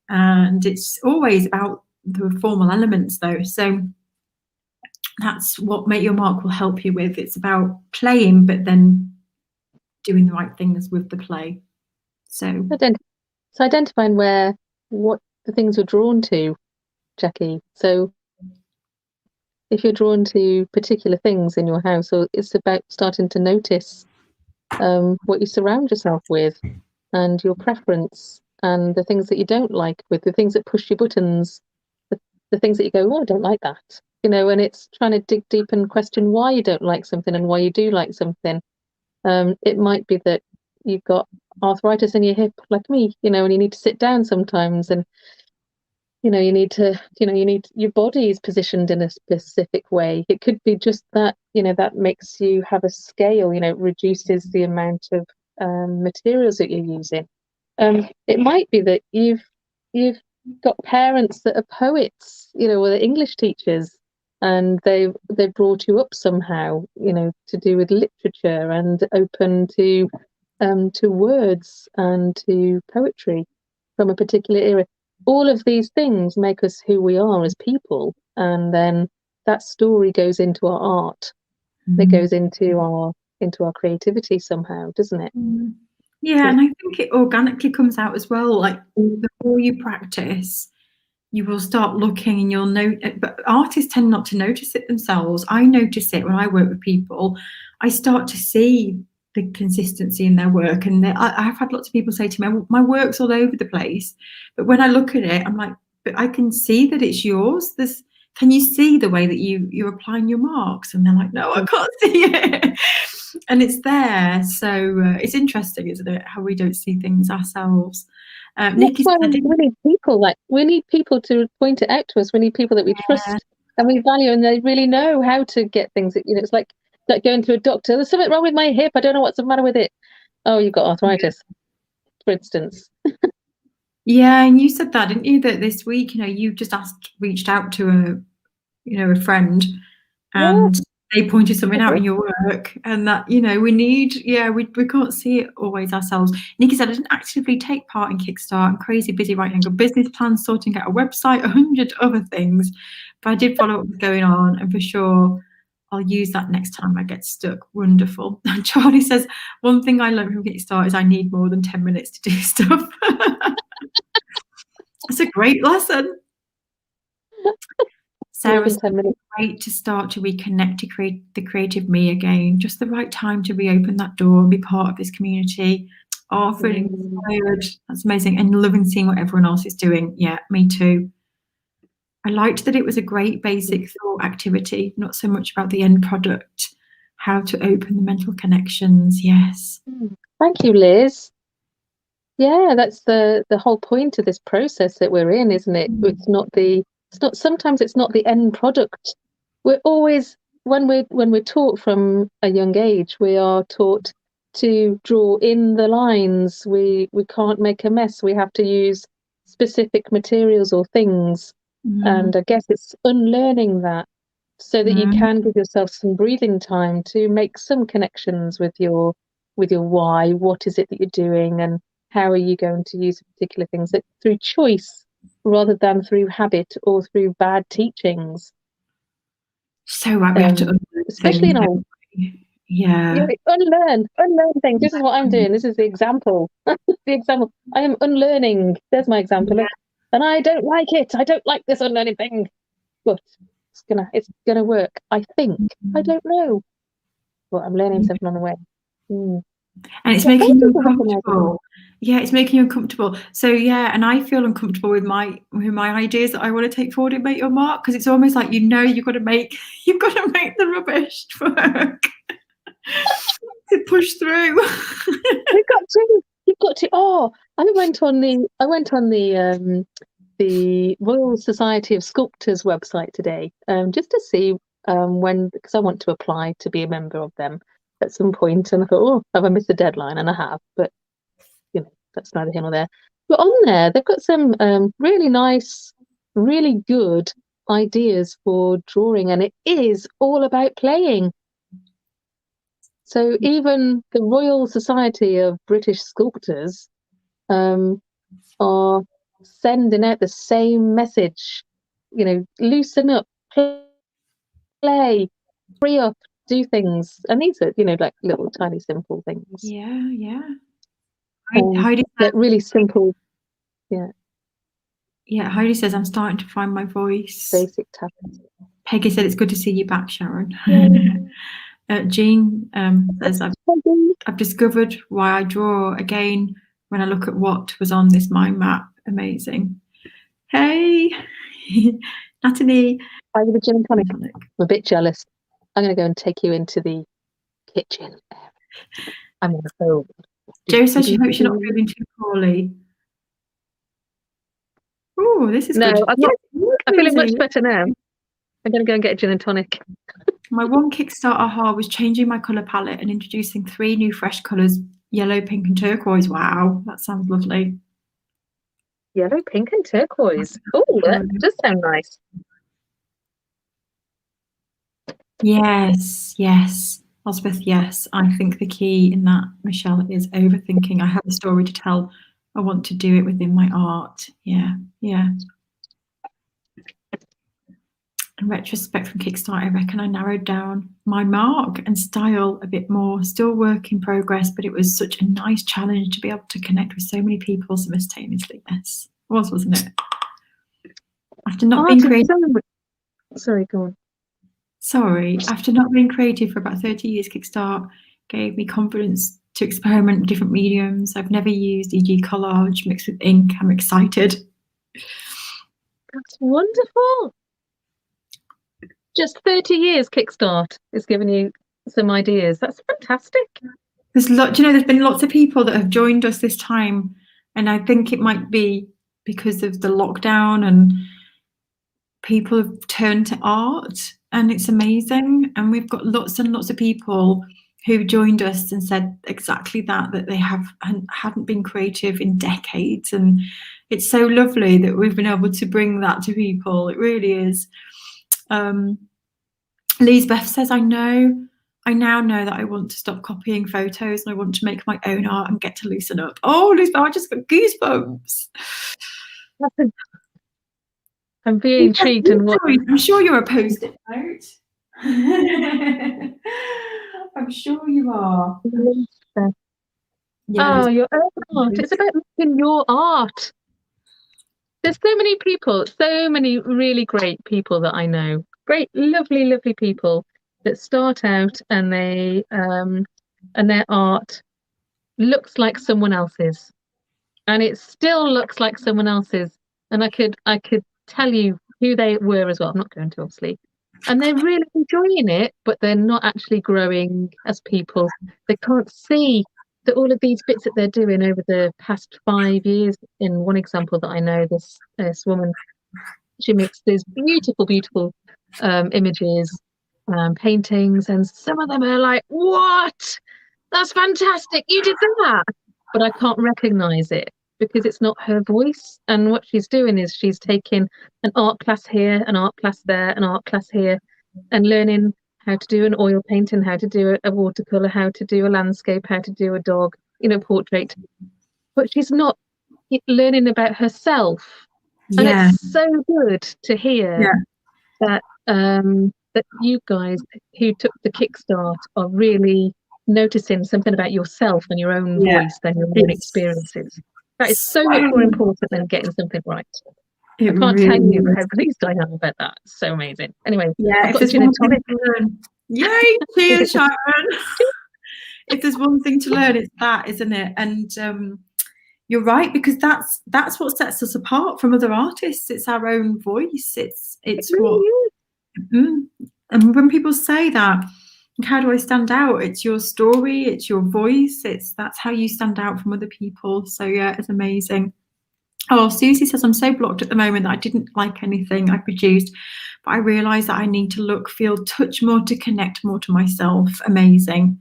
and it's always about the formal elements though. So that's what Make Your Mark will help you with. It's about playing, but then doing the right things with the play. So identifying what the things you're drawn to, Jackie. So if you're drawn to particular things in your house, or it's about starting to notice what you surround yourself with, and your preference, and the things that you don't like, with the things that push your buttons, the things that you go, oh, I don't like that, and it's trying to dig deep and question why you don't like something and why you do like something. It might be that you've got arthritis in your hip like me, and you need to sit down sometimes, and you need your body is positioned in a specific way. It could be just that, that makes you have a scale, reduces the amount of materials that you're using. It might be that you've got parents that are poets, or they're English teachers, and they've brought you up somehow, to do with literature and open to words and to poetry from a particular era. All of these things make us who we are as people, and then that story goes into our art. It goes into our creativity somehow, doesn't it? Yeah, and I think it organically comes out as well. Like the more you practice, you will start looking, and you'll know. But artists tend not to notice it themselves. I notice it when I work with people. I start to see the consistency in their work, and I've had lots of people say to me, "My work's all over the place," but when I look at it, I'm like, "But I can see that it's yours." Can you see the way that you're applying your marks? And they're like, "No, I can't see it." And it's there. So it's interesting, isn't it, how we don't see things ourselves. Nikki Well, said, we need people to point it out to us. We need people that we trust and we value, and they really know how to get things. It's like going to a doctor. There's something wrong with my hip. I don't know what's the matter with it. Oh, you've got arthritis, for instance. Yeah, and you said that, didn't you? That this week, you just reached out to a friend, and they pointed something out in your work, and that we need. We can't see it always ourselves. Nikki said, I didn't actively take part in Kickstart. I'm crazy busy writing a business plan, sorting out a website, 100 other things, but I did follow up what's going on, and for sure I'll use that next time I get stuck. Wonderful. And Charlie says, one thing I learned from Kickstart is I need more than 10 minutes to do stuff. It's a great lesson. Sarah said, it's great to start to reconnect, to create the creative me again. Just the right time to reopen that door and be part of this community. Oh, feeling inspired. That's amazing. And loving seeing what everyone else is doing. Yeah, me too. I liked that it was a great basic thought activity, not so much about the end product, how to open the mental connections. Yes. Thank you, Liz. Yeah, that's the whole point of this process that we're in, isn't it? Sometimes it's not the end product. We're always, when we're taught from a young age, we are taught to draw in the lines. We can't make a mess. We have to use specific materials or things. And I guess it's unlearning that, so that you can give yourself some breathing time to make some connections with your why. What is it that you're doing, and how are you going to use particular things through choice rather than through habit or through bad teachings? So right, we have to unlearn especially things, unlearn things. This is what I'm doing. This is the example. The example. I am unlearning. There's my example. And I don't like it. I don't like this unlearning thing. But it's gonna work. I think. I don't know, but I'm learning something on the way. And it's making you uncomfortable. Yeah, it's making you uncomfortable. So yeah, and I feel uncomfortable with my ideas that I want to take forward and make your mark, because it's almost like you've got to make the rubbish work to push through. You've got to. Oh, I went on the Royal Society of Sculptors website today, just to see because I want to apply to be a member of them at some point, and I thought, oh, have I missed the deadline? And I have, but that's neither here nor there. But on there, they've got some really nice, really good ideas for drawing, and it is all about playing. So even the Royal Society of British Sculptors are sending out the same message. Loosen up, play, free up, do things. And these are, like little tiny simple things. Yeah. Heidi says, really simple. Yeah, Heidi says, I'm starting to find my voice. Basic tapping. Peggy said, it's good to see you back, Sharon. Jean says, I've discovered why I draw again when I look at what was on this mind map. Amazing. Hey, Natalie. Hi with the gin and tonic. I'm a bit jealous. I'm going to go and take you into the kitchen. I'm on the phone. Jo says she hopes you're not feeling too poorly. Oh, this is good. No, I'm feeling much better now. I'm going to go and get a gin and tonic. My one Kickstart aha was changing my colour palette and introducing 3 new fresh colours, yellow, pink and turquoise. Wow, that sounds lovely. Yellow, pink and turquoise. Oh, that does sound nice. Yes. Elspeth, yes. I think the key in that, Michelle, is overthinking. I have a story to tell. I want to do it within my art. Yeah. In retrospect from Kickstart, I reckon I narrowed down my mark and style a bit more. Still work in progress, but it was such a nice challenge to be able to connect with so many people simultaneously. Yes, it was, wasn't it? After not being creative. Sorry, go on. Sorry, after not being creative for about 30 years, Kickstart gave me confidence to experiment with different mediums. I've never used, e.g. collage mixed with ink. I'm excited. That's wonderful. Just 30 years Kickstart is giving you some ideas. That's fantastic. There's been lots of people that have joined us this time, and I think it might be because of the lockdown and people have turned to art, and it's amazing. And we've got lots and lots of people who joined us and said exactly that they hadn't been creative in decades, and it's so lovely that we've been able to bring that to people. It really is. Lisbeth says, I now know that I want to stop copying photos and I want to make my own art and get to loosen up. Oh, Lisbeth, I just got goosebumps. I'm very intrigued and what I'm sure you're a post-it note. I'm sure you are. Yeah, your own art. It's about making your art. There's so many people, so many really great people that I know. Great, lovely, lovely people that start out and they and their art looks like someone else's, and it still looks like someone else's. And I could tell you who they were as well. I'm not going to, obviously. And they're really enjoying it, but they're not actually growing as people. They can't see that all of these bits that they're doing over the past 5 years. In one example that I know, this woman, she makes these beautiful, beautiful images, paintings, and some of them are like, what? That's fantastic, you did that. But I can't recognize it because it's not her voice. And what she's doing is she's taking an art class here, an art class there, an art class here, and learning how to do an oil painting, how to do a watercolor, how to do a landscape, how to do a dog, portrait. But she's not learning about herself. And it's so good to hear that that you guys who took the Kickstart are really noticing something about yourself and your own voice and your own experiences. That is so much more important than getting something right. It I can't tell really you is. how pleased I am about that. It's so amazing. Anyway, Yeah, I've if got a there's gin and one thing tonic. to learn. Yay, cheers, Sharon. If there's one thing to learn, it's that, isn't it? And you're right, because that's what sets us apart from other artists. It's our own voice. It's what and when people say that, how do I stand out? It's your story, it's your voice, that's how you stand out from other people. So yeah, it's amazing. Oh, Susie says, I'm so blocked at the moment that I didn't like anything I produced, but I realised that I need to look, feel, touch more to connect more to myself. Amazing.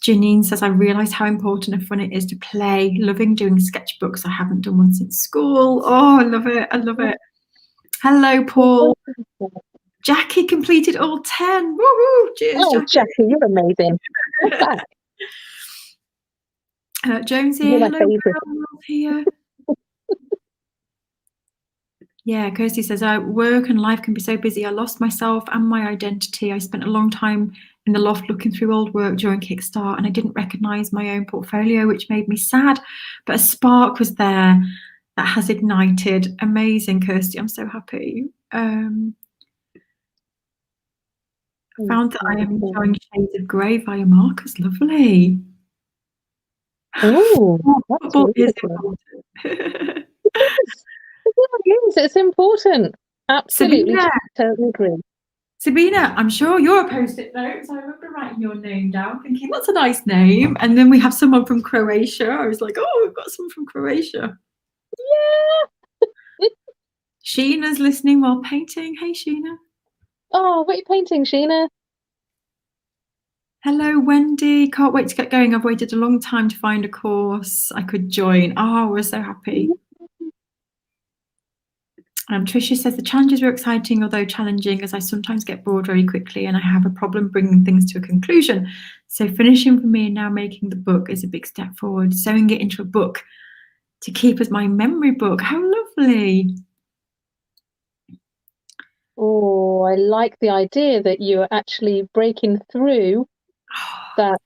Janine says, I realise how important and fun it is to play. Loving doing sketchbooks. I haven't done one since school. Oh, I love it. I love it. Hello, Paul. Jackie completed all 10. Woo-hoo. Cheers, Oh, Jackie, you're amazing. What's that? Jonesy, You're my hello, favourite. Will here. Yeah, Kirsty says, work and life can be so busy. I lost myself and my identity. I spent a long time in the loft looking through old work during Kickstart, and I didn't recognise my own portfolio, which made me sad. But a spark was there that has ignited. Amazing, Kirsty. I'm so happy. Found that I am enjoying Shades of Grey via Marcus. Lovely. Oh, that's Football is beautiful. important. Yes, it's important. Absolutely, Sabina, totally agree. Sabina, I'm sure you're a post-it note. So I remember writing your name down, thinking that's a nice name. And then we have someone from Croatia. I was like, oh, we've got someone from Croatia. Yeah. Sheena's listening while painting. Hey, Sheena. Oh, what are you painting, Sheena? Hello, Wendy. Can't wait to get going. I've waited a long time to find a course I could join. Oh, we're so happy. Tricia says the challenges were exciting, although challenging, as I sometimes get bored very quickly and I have a problem bringing things to a conclusion. So finishing for me and now making the book is a big step forward. Sewing it into a book to keep as my memory book. How lovely. Oh, I like the idea that you're actually breaking through that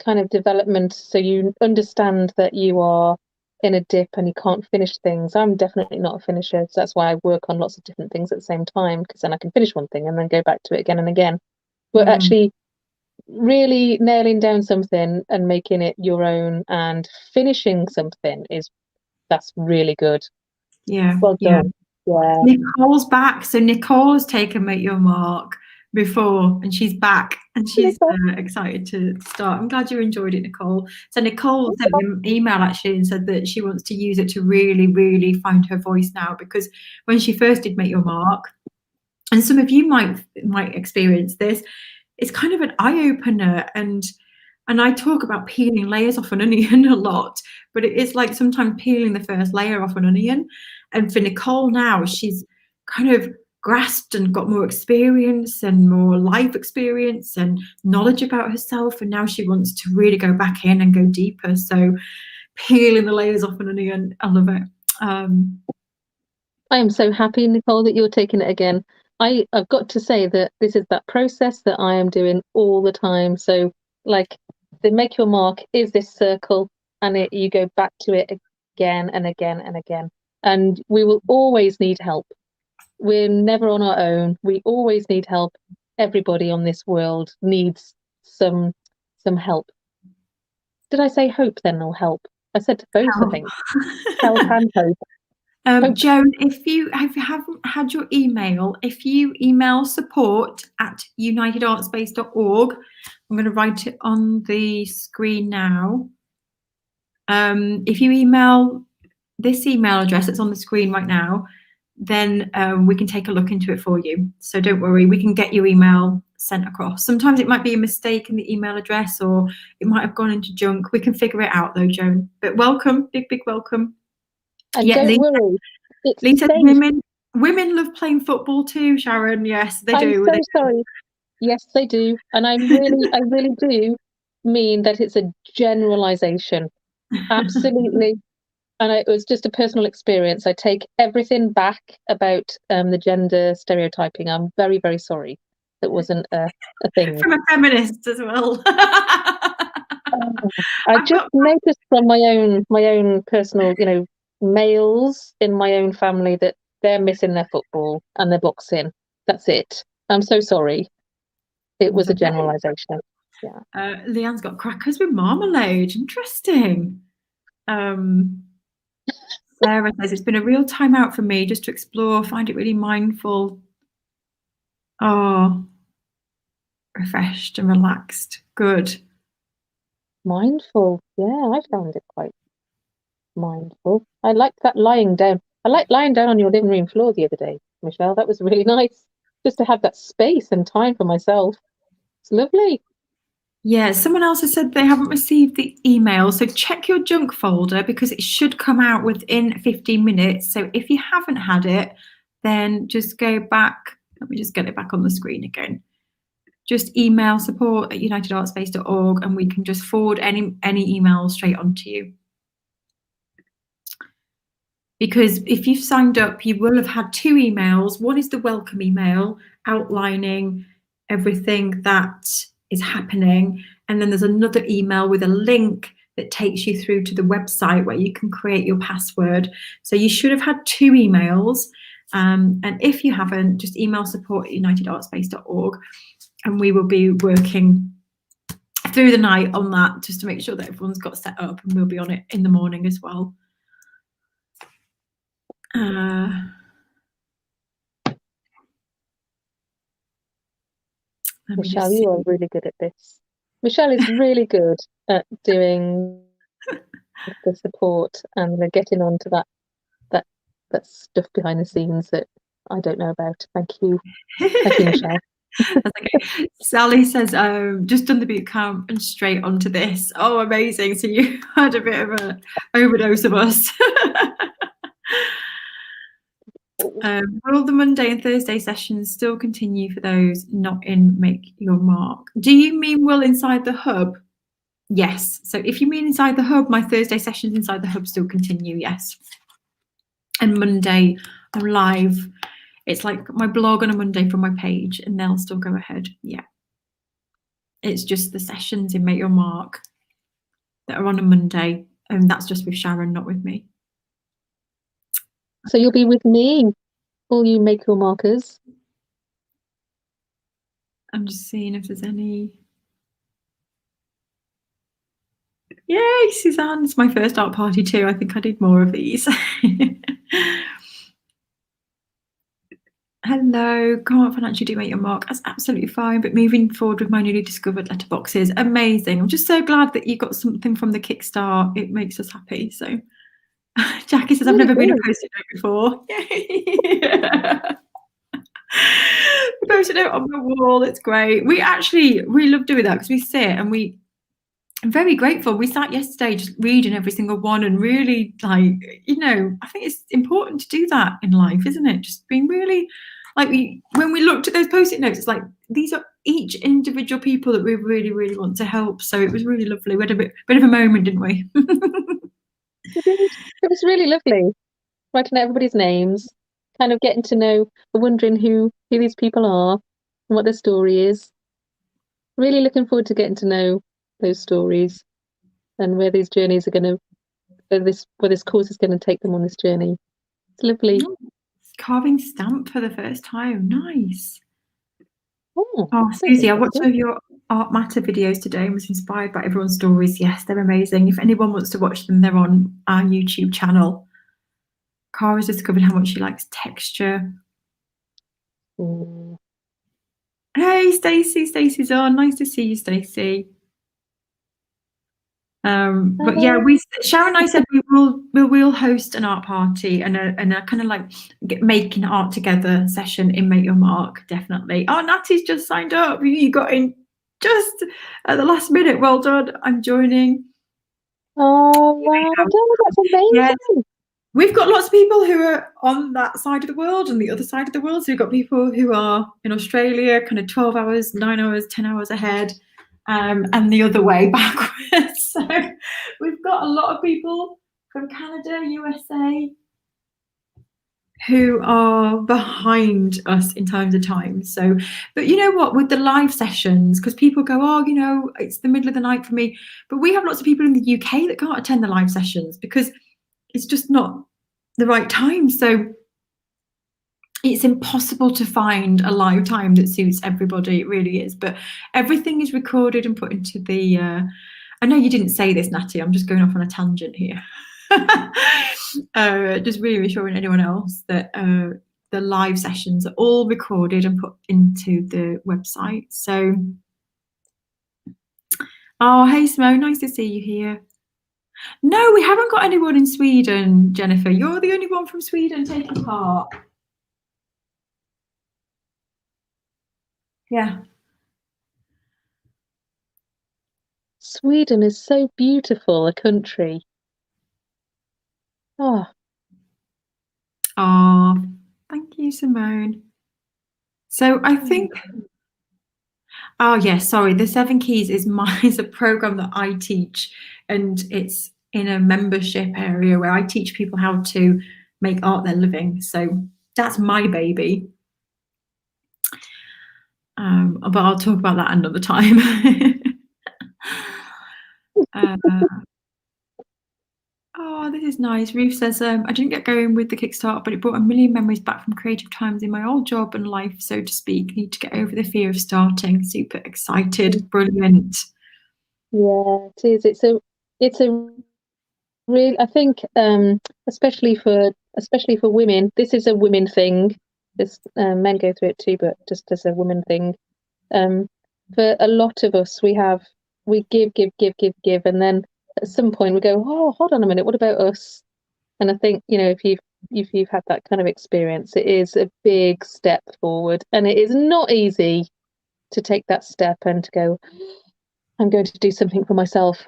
kind of development, so you understand that you are in a dip and you can't finish things. I'm definitely not a finisher, so that's why I work on lots of different things at the same time, because then I can finish one thing and then go back to it again and again. But actually really nailing down something and making it your own and finishing something that's really good. Yeah. Well done. Yeah. Nicole's back. So Nicole has taken Make Your Mark before, and she's back, and she's excited to start. I'm glad you enjoyed it, Nicole. So Nicole sent me an email actually and said that she wants to use it to really, really find her voice now, because when she first did Make Your Mark, and some of you might experience this, it's kind of an eye-opener, and I talk about peeling layers off an onion a lot, but it is like sometimes peeling the first layer off an onion. And for Nicole now, she's kind of grasped and got more experience and more life experience and knowledge about herself, and now she wants to really go back in and go deeper. So peeling the layers off an onion, I love it. I am so happy, Nicole, that you're taking it again. I've got to say that this is that process that I am doing all the time. So, like, the Make Your Mark is this circle, and you go back to it again and again and again. And we will always need help. We're never on our own. We always need help. Everybody on this world needs some help. Did I say hope then, or help? I said both, I think. Help and hope. Joan, if you haven't had your email, if you email support@unitedartspace.org, I'm going to write it on the screen now. If you email this email address that's on the screen right now, then we can take a look into it for you. So don't worry, we can get your email sent across. Sometimes it might be a mistake in the email address, or it might have gone into junk. We can figure it out though, Joan. But welcome, big welcome. And yeah, don't worry, it's Lisa, safe. Women love playing football too, Sharon. Yes, they do. I'm so sorry. Yes, they do. And I really do mean that it's a generalization. Absolutely. And it was just a personal experience. I take everything back about the gender stereotyping. I'm very, very sorry. That wasn't a thing. From a feminist as well. I just noticed from my own personal, males in my own family that they're missing their football and their boxing. That's it. I'm so sorry. It was a generalization. Yeah. Leanne's got crackers with marmalade. Interesting. Sarah says, it's been a real time out for me just to explore, find it really mindful. Oh, refreshed and relaxed. Good. Mindful. Yeah, I found it quite mindful. I like that lying down. I like lying down on your living room floor the other day, Michelle. That was really nice. Just to have that space and time for myself. It's lovely. Yeah, someone else has said they haven't received the email. So check your junk folder because it should come out within 15 minutes. So if you haven't had it, then just go back. Let me just get it back on the screen again. Just email support@unitedartspace.org and we can just forward any emails straight on to you. Because if you've signed up, you will have had 2 emails. One is the welcome email outlining everything that is happening. And then there's another email with a link that takes you through to the website where you can create your password. So you should have had 2 emails. And if you haven't, just email support@unitedartspace.org and we will be working through the night on that just to make sure that everyone's got set up, and we'll be on it in the morning as well. Michelle, you are really good at this. Michelle is really good at doing the support and the getting onto that stuff behind the scenes that I don't know about. Thank you. Thank you, Michelle. That's okay. Sally says, just done the boot camp and straight onto this. Oh, amazing. So you had a bit of an overdose of us. Will the Monday and Thursday sessions still continue for those not in Make Your Mark? Do you mean will inside the hub? Yes. So if you mean inside the hub, my Thursday sessions inside the hub still continue, yes. And Monday, I'm live. It's like my blog on a Monday from my page and they'll still go ahead. Yeah. It's just the sessions in Make Your Mark that are on a Monday, and that's just with Sharon, not with me. So you'll be with me, all you Make Your Markers. I'm just seeing if there's any. Yay, Suzanne, it's my first art party too. I think I need more of these. Hello, can't financially do Make Your Mark. That's absolutely fine, but moving forward with my newly discovered letterboxes, amazing. I'm just so glad that you got something from the Kickstart. It makes us happy. So Jackie says, I've never been a Post-it note before. Yay. Post-it note on the wall, it's great. We love doing that because we sit and I'm very grateful. We sat yesterday just reading every single one and really I think it's important to do that in life, isn't it? Just being really when we looked at those Post-it notes, it's like these are each individual people that we really, really want to help. So it was really lovely. We had a bit of a moment, didn't we? It was really lovely. Writing out everybody's names, kind of getting to know, wondering who these people are and what their story is. Really looking forward to getting to know those stories and where these journeys are going to, where this course is going to take them on this journey. It's lovely. Carving stamp for the first time. Nice. Oh, Susie, I watched some of your Art Matter videos today and was inspired by everyone's stories. Yes, they're amazing. If anyone wants to watch them, they're on our YouTube channel. Cara's discovered how much she likes texture. Hey, Stacey. Stacey's on. Nice to see you, Stacey. But yeah, Sharon and I said we will host an art party and a kind of like making art together session in Make Your Mark, definitely. Oh, Natty's just signed up. You got in just at the last minute. Well done. I'm joining. Oh wow, that's amazing. Yes. We've got lots of people who are on that side of the world and the other side of the world. So we've got people who are in Australia, kind of 12 hours, 9 hours, 10 hours ahead. And the other way backwards. So we've got a lot of people from Canada, USA, who are behind us in terms of time. So, but you know what, with the live sessions, because people go, oh, it's the middle of the night for me. But we have lots of people in the UK that can't attend the live sessions because it's just not the right time. So it's impossible to find a live time that suits everybody. It really is. But everything is recorded and put into the. I know you didn't say this, Natty. I'm just going off on a tangent here. Just reassuring anyone else that the live sessions are all recorded and put into the website. So, oh, hey, Smo, nice to see you here. No, we haven't got anyone in Sweden, Jennifer. You're the only one from Sweden taking part. Yeah. Sweden is so beautiful a country. Oh, thank you, Simone. So I think, oh yeah, sorry. The 7 Keys is a program that I teach, and it's in a membership area where I teach people how to make art their living. So that's my baby. But I'll talk about that another time. Oh, this is nice. Ruth says, I didn't get going with the Kickstart, but it brought a million memories back from creative times in my old job and life, so to speak. Need to get over the fear of starting. Super excited. Brilliant. yeah, it is. It's a real, I think, especially for women, this is a women thing. This men go through it too, but just as a women thing. For a lot of us, we give, and then at some point we go, oh, hold on a minute, what about us? And I think, if you've had that kind of experience, it is a big step forward, and it is not easy to take that step and to go, I'm going to do something for myself.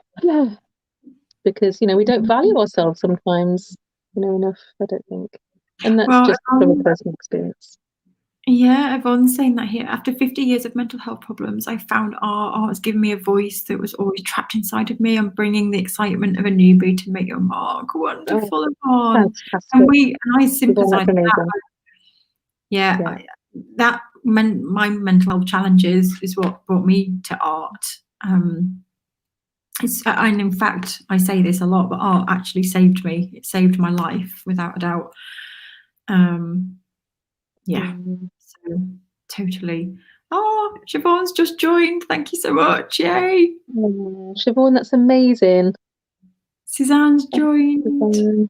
Because, we don't value ourselves sometimes, enough, I don't think. And that's just from a personal experience. Yeah, Yvonne's saying that here. After 50 years of mental health problems, I found art has given me a voice that was always trapped inside of me. I'm bringing the excitement of a newbie to make your mark. Wonderful, Yvonne. Fantastic. And I sympathise with that. Yeah, yeah. My mental health challenges is what brought me to art. And in fact, I say this a lot, but art actually saved me. It saved my life without a doubt. Yeah, so totally. Oh, Siobhan's just joined. Thank you so much. Yay. Siobhan, that's amazing. Suzanne's joined.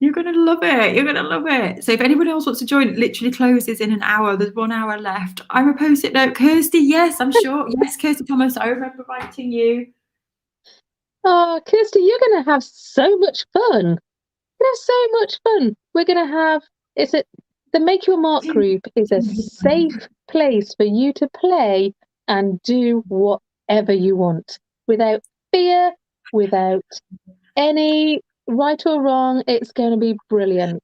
You're going to love it. You're going to love it. So if anyone else wants to join, it literally closes in an hour. There's 1 hour left. I'm a post-it note. Kirsty, yes, I'm sure. Yes, Kirsty Thomas, I remember writing you. Oh, Kirsty, you're going to have so much fun. You're going to have so much fun. We're going to have, the Make Your Mark group is a safe place for you to play and do whatever you want without fear, without any right or wrong. It's going to be brilliant.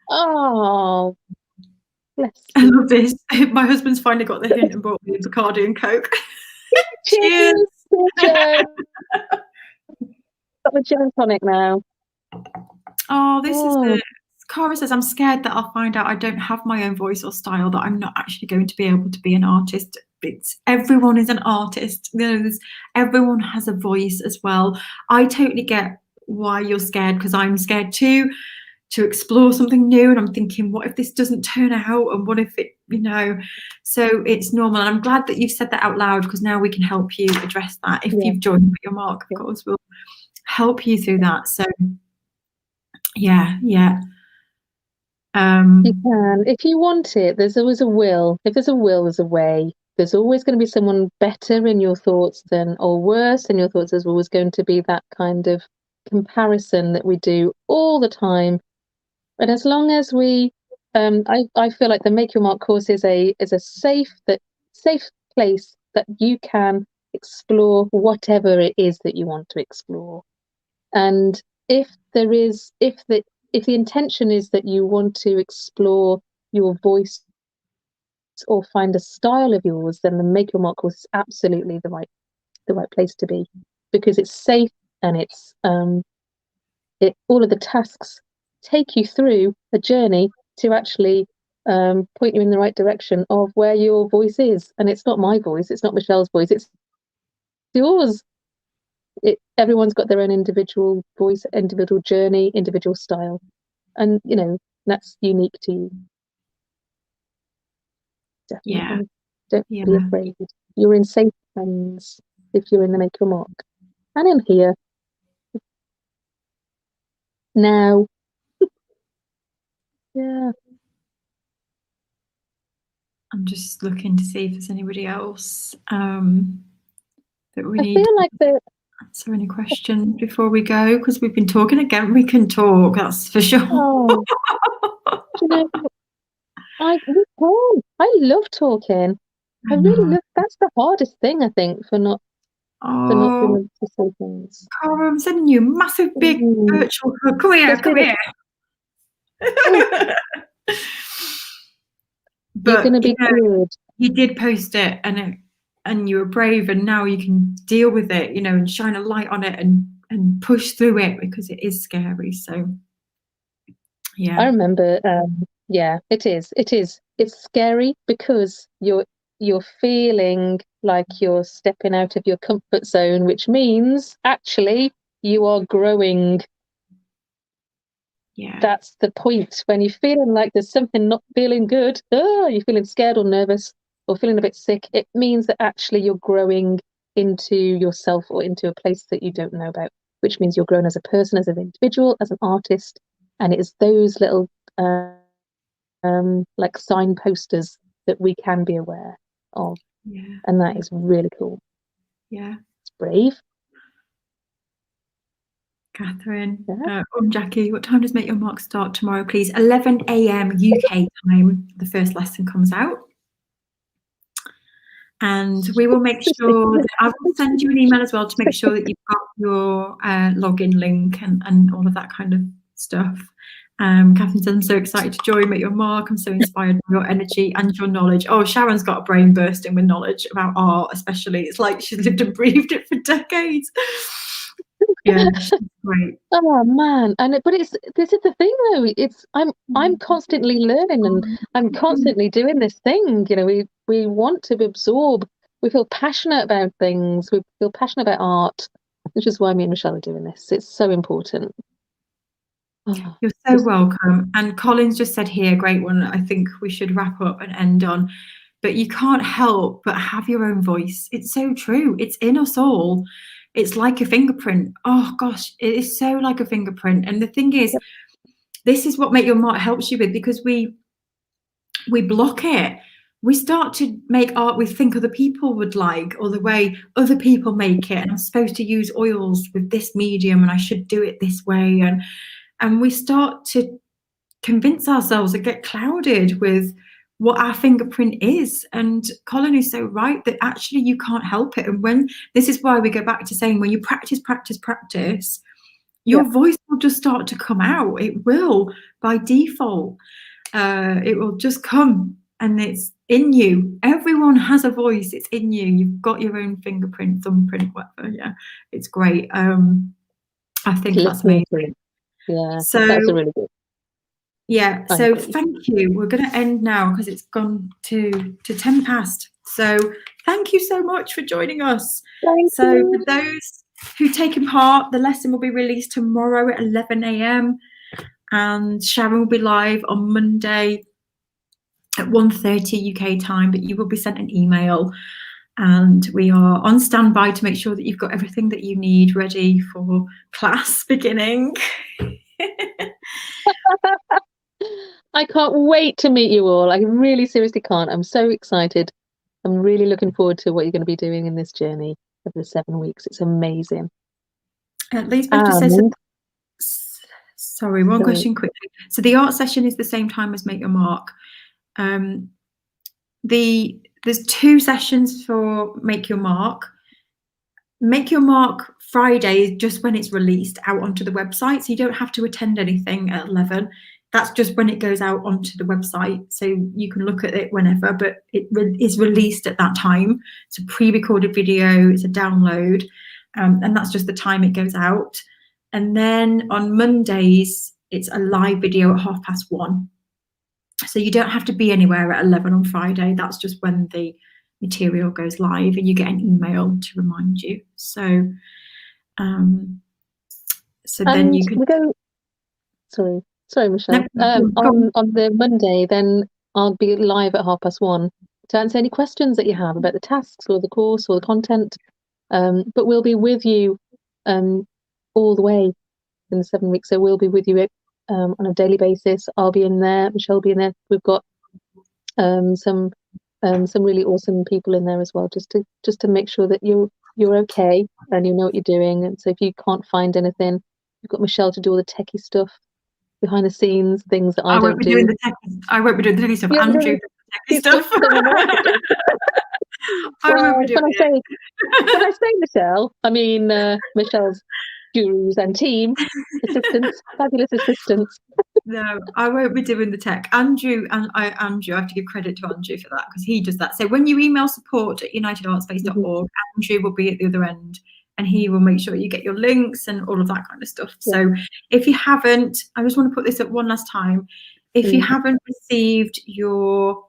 Oh, bless you. I love this. My husband's finally got the hint and brought me a Bacardi and Coke. Cheers. Cheers. Got the gin tonic now. Oh, this is Cara says, I'm scared that I'll find out I don't have my own voice or style, that I'm not actually going to be able to be an artist. Everyone is an artist. Everyone has a voice as well. I totally get why you're scared, because I'm scared too, to explore something new. And I'm thinking, what if this doesn't turn out? And what if it, so it's normal. And I'm glad that you've said that out loud, because now we can help you address that. If you've joined your mark, of course, we'll help you through that. So yeah. You can, if you want it. There's always a will. If there's a will, there's a way. There's always going to be someone better in your thoughts or worse in your thoughts. There's always going to be that kind of comparison that we do all the time. And as long as we, I feel like the Make Your Mark course is a safe place that you can explore whatever it is that you want to explore. And if the intention is that you want to explore your voice or find a style of yours, then the Make Your Mark course is absolutely the right place to be, because it's safe and it's all of the tasks take you through a journey to actually point you in the right direction of where your voice is. And it's not my voice, it's not Michelle's voice, it's yours. Everyone's got their own individual voice, individual journey, individual style. and that's unique to you. Definitely. Don't be afraid. You're in safe hands if you're in the Make Your Mark. And in here. Now. Yeah. I'm just looking to see if there's anybody else that we need feel like to answer any questions before we go, because we've been talking again. We can talk, that's for sure. Oh, I love talking. I really love. That's the hardest thing, I think, for not being able to say things. Cara, I'm sending you a massive big virtual hug. Come here, come here. But you're gonna be good. You did post it, and you were brave, and now you can deal with it, and shine a light on it and push through it, because it is scary. So yeah, I remember. Yeah, it is. It's scary because you're feeling like you're stepping out of your comfort zone, which means actually you are growing. Yeah, that's the point. When you're feeling like there's something not feeling good, you're feeling scared or nervous or feeling a bit sick, it means that actually you're growing into yourself or into a place that you don't know about, which means you're grown as a person, as an individual, as an artist. And it is those little like signposters that we can be aware of. And that is really cool. Yeah. It's brave. Catherine, Jackie, what time does Make Your Mark start tomorrow, please? 11 a.m. UK time, the first lesson comes out. And we will make sure that I will send you an email as well to make sure that you've got your login link and all of that kind of stuff. Catherine says, I'm so excited to join Make Your Mark. I'm so inspired by your energy and your knowledge. Oh, Sharon's got a brain bursting with knowledge about art, especially. It's like she's lived and breathed it for decades. Yeah, she's great. Oh man, but this is the thing though. I'm constantly learning, and I'm constantly doing this thing. We want to absorb. We feel passionate about things. We feel passionate about art, which is why me and Michelle are doing this. It's so important. You're so welcome. And Colin's just said here, great one. I think we should wrap up and end on. But you can't help but have your own voice. It's so true. It's in us all. It's like a fingerprint. Oh gosh, it is so like a fingerprint. And the thing is, this is what Make Your Mark helps you with, because we block it. We start to make art we think other people would like, or the way other people make it. And I'm supposed to use oils with this medium, and I should do it this way. And we start to convince ourselves and get clouded with what our fingerprint is. And Colin is so right that actually you can't help it. And this is why we go back to saying, when you practice, your voice will just start to come out. It will, by default. It will just come, and it's in you. Everyone has a voice. It's in you. You've got your own fingerprint, thumbprint, whatever. Yeah, it's great. I think that's amazing. Yeah, so that's a really good. Yeah, so thank you. We're going to end now because it's gone to 10 past. So thank you so much for joining us. So for those who've taken part, the lesson will be released tomorrow at 11 a.m. and Sharon will be live on Monday at 1:30 UK time, but you will be sent an email, and we are on standby to make sure that you've got everything that you need ready for class beginning. I can't wait to meet you all. I really seriously can't. I'm so excited. I'm really looking forward to what you're going to be doing in this journey of the 7 weeks. It's amazing. At least we have to say, sorry, one question quickly. So the art session is the same time as Make Your Mark. There's 2 sessions for Make Your Mark. Make Your Mark Friday is just when it's released out onto the website, so you don't have to attend anything at 11. That's just when it goes out onto the website, so you can look at it whenever, but it is released at that time. It's a pre-recorded video, it's a download, and that's just the time it goes out. And then on Mondays, it's a live video at 1:30. So you don't have to be anywhere at 11 on Friday. That's just when the material goes live, and you get an email to remind you. So then you can go. Sorry. Sorry, Michelle. No, go on. On the Monday, then I'll be live at 1:30 to answer any questions that you have about the tasks or the course or the content. But we'll be with you all the way in the 7 weeks. So we'll be with you on a daily basis. I'll be in there. Michelle will be in there. We've got some really awesome people in there as well, just to make sure that you're okay and you know what you're doing. And so if you can't find anything, you've got Michelle to do all the techie stuff behind the scenes, things that I don't do. I won't be doing the techie stuff. Yeah, Andrew does the techie stuff. I won't be doing it. When I say Michelle, I mean Michelle's gurus and team assistants, fabulous assistants. No, I won't be doing the tech. Andrew, I have to give credit to Andrew for that because he does that. So when you email support@unitedartspace.org, Andrew will be at the other end and he will make sure you get your links and all of that kind of stuff. Yeah. So if you haven't, I just want to put this up one last time. If you haven't received your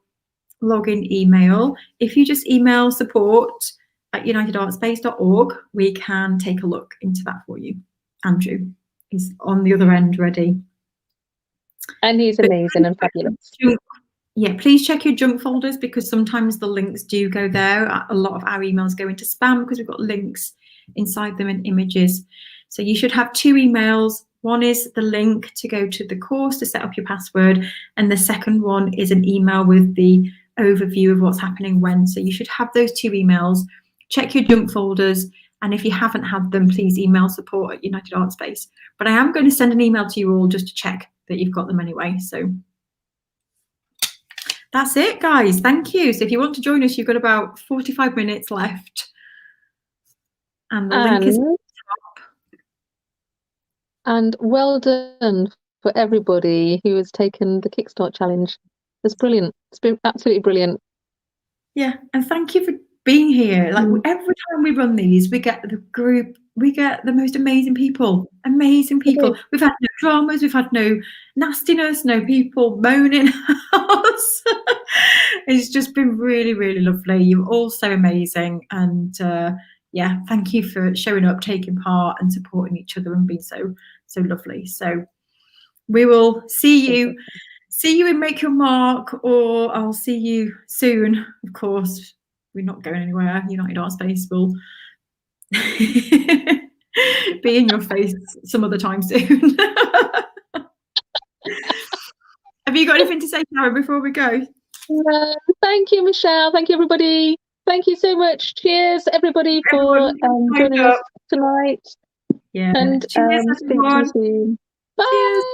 login email, if you just email support@unitedartspace.org, we can take a look into that for you. Andrew is on the other end ready. And he's amazing and fabulous. Yeah, please check your junk folders because sometimes the links do go there. A lot of our emails go into spam because we've got links inside them and images. So you should have 2 emails. One is the link to go to the course to set up your password. And the second one is an email with the overview of what's happening when. So you should have those 2 emails. Check your junk folders. And if you haven't had them, please email support@United Artspace. But I am going to send an email to you all just to check that you've got them anyway. So that's it, guys. Thank you. So if you want to join us, you've got about 45 minutes left. And the link is at the top. And well done for everybody who has taken the Kickstart challenge. It's brilliant. It's been absolutely brilliant. Yeah, and thank you for being here. Like every time we run these, we get the group, we get the most amazing people. We've had no dramas, we've had no nastiness, no people moaning at us. It's just been really, really lovely. You're all so amazing. And yeah, thank you for showing up, taking part and supporting each other and being so lovely. So we will see you and make your mark, or I'll see you soon. Of course, we're not going anywhere. United Artspace will be in your face some other time soon. Have you got anything to say, Karen, before we go? Thank you, Michelle. Thank you, everybody. Thank you so much. Cheers, everybody, for joining us tonight. Yeah. And cheers, speak to you soon. Bye. Cheers.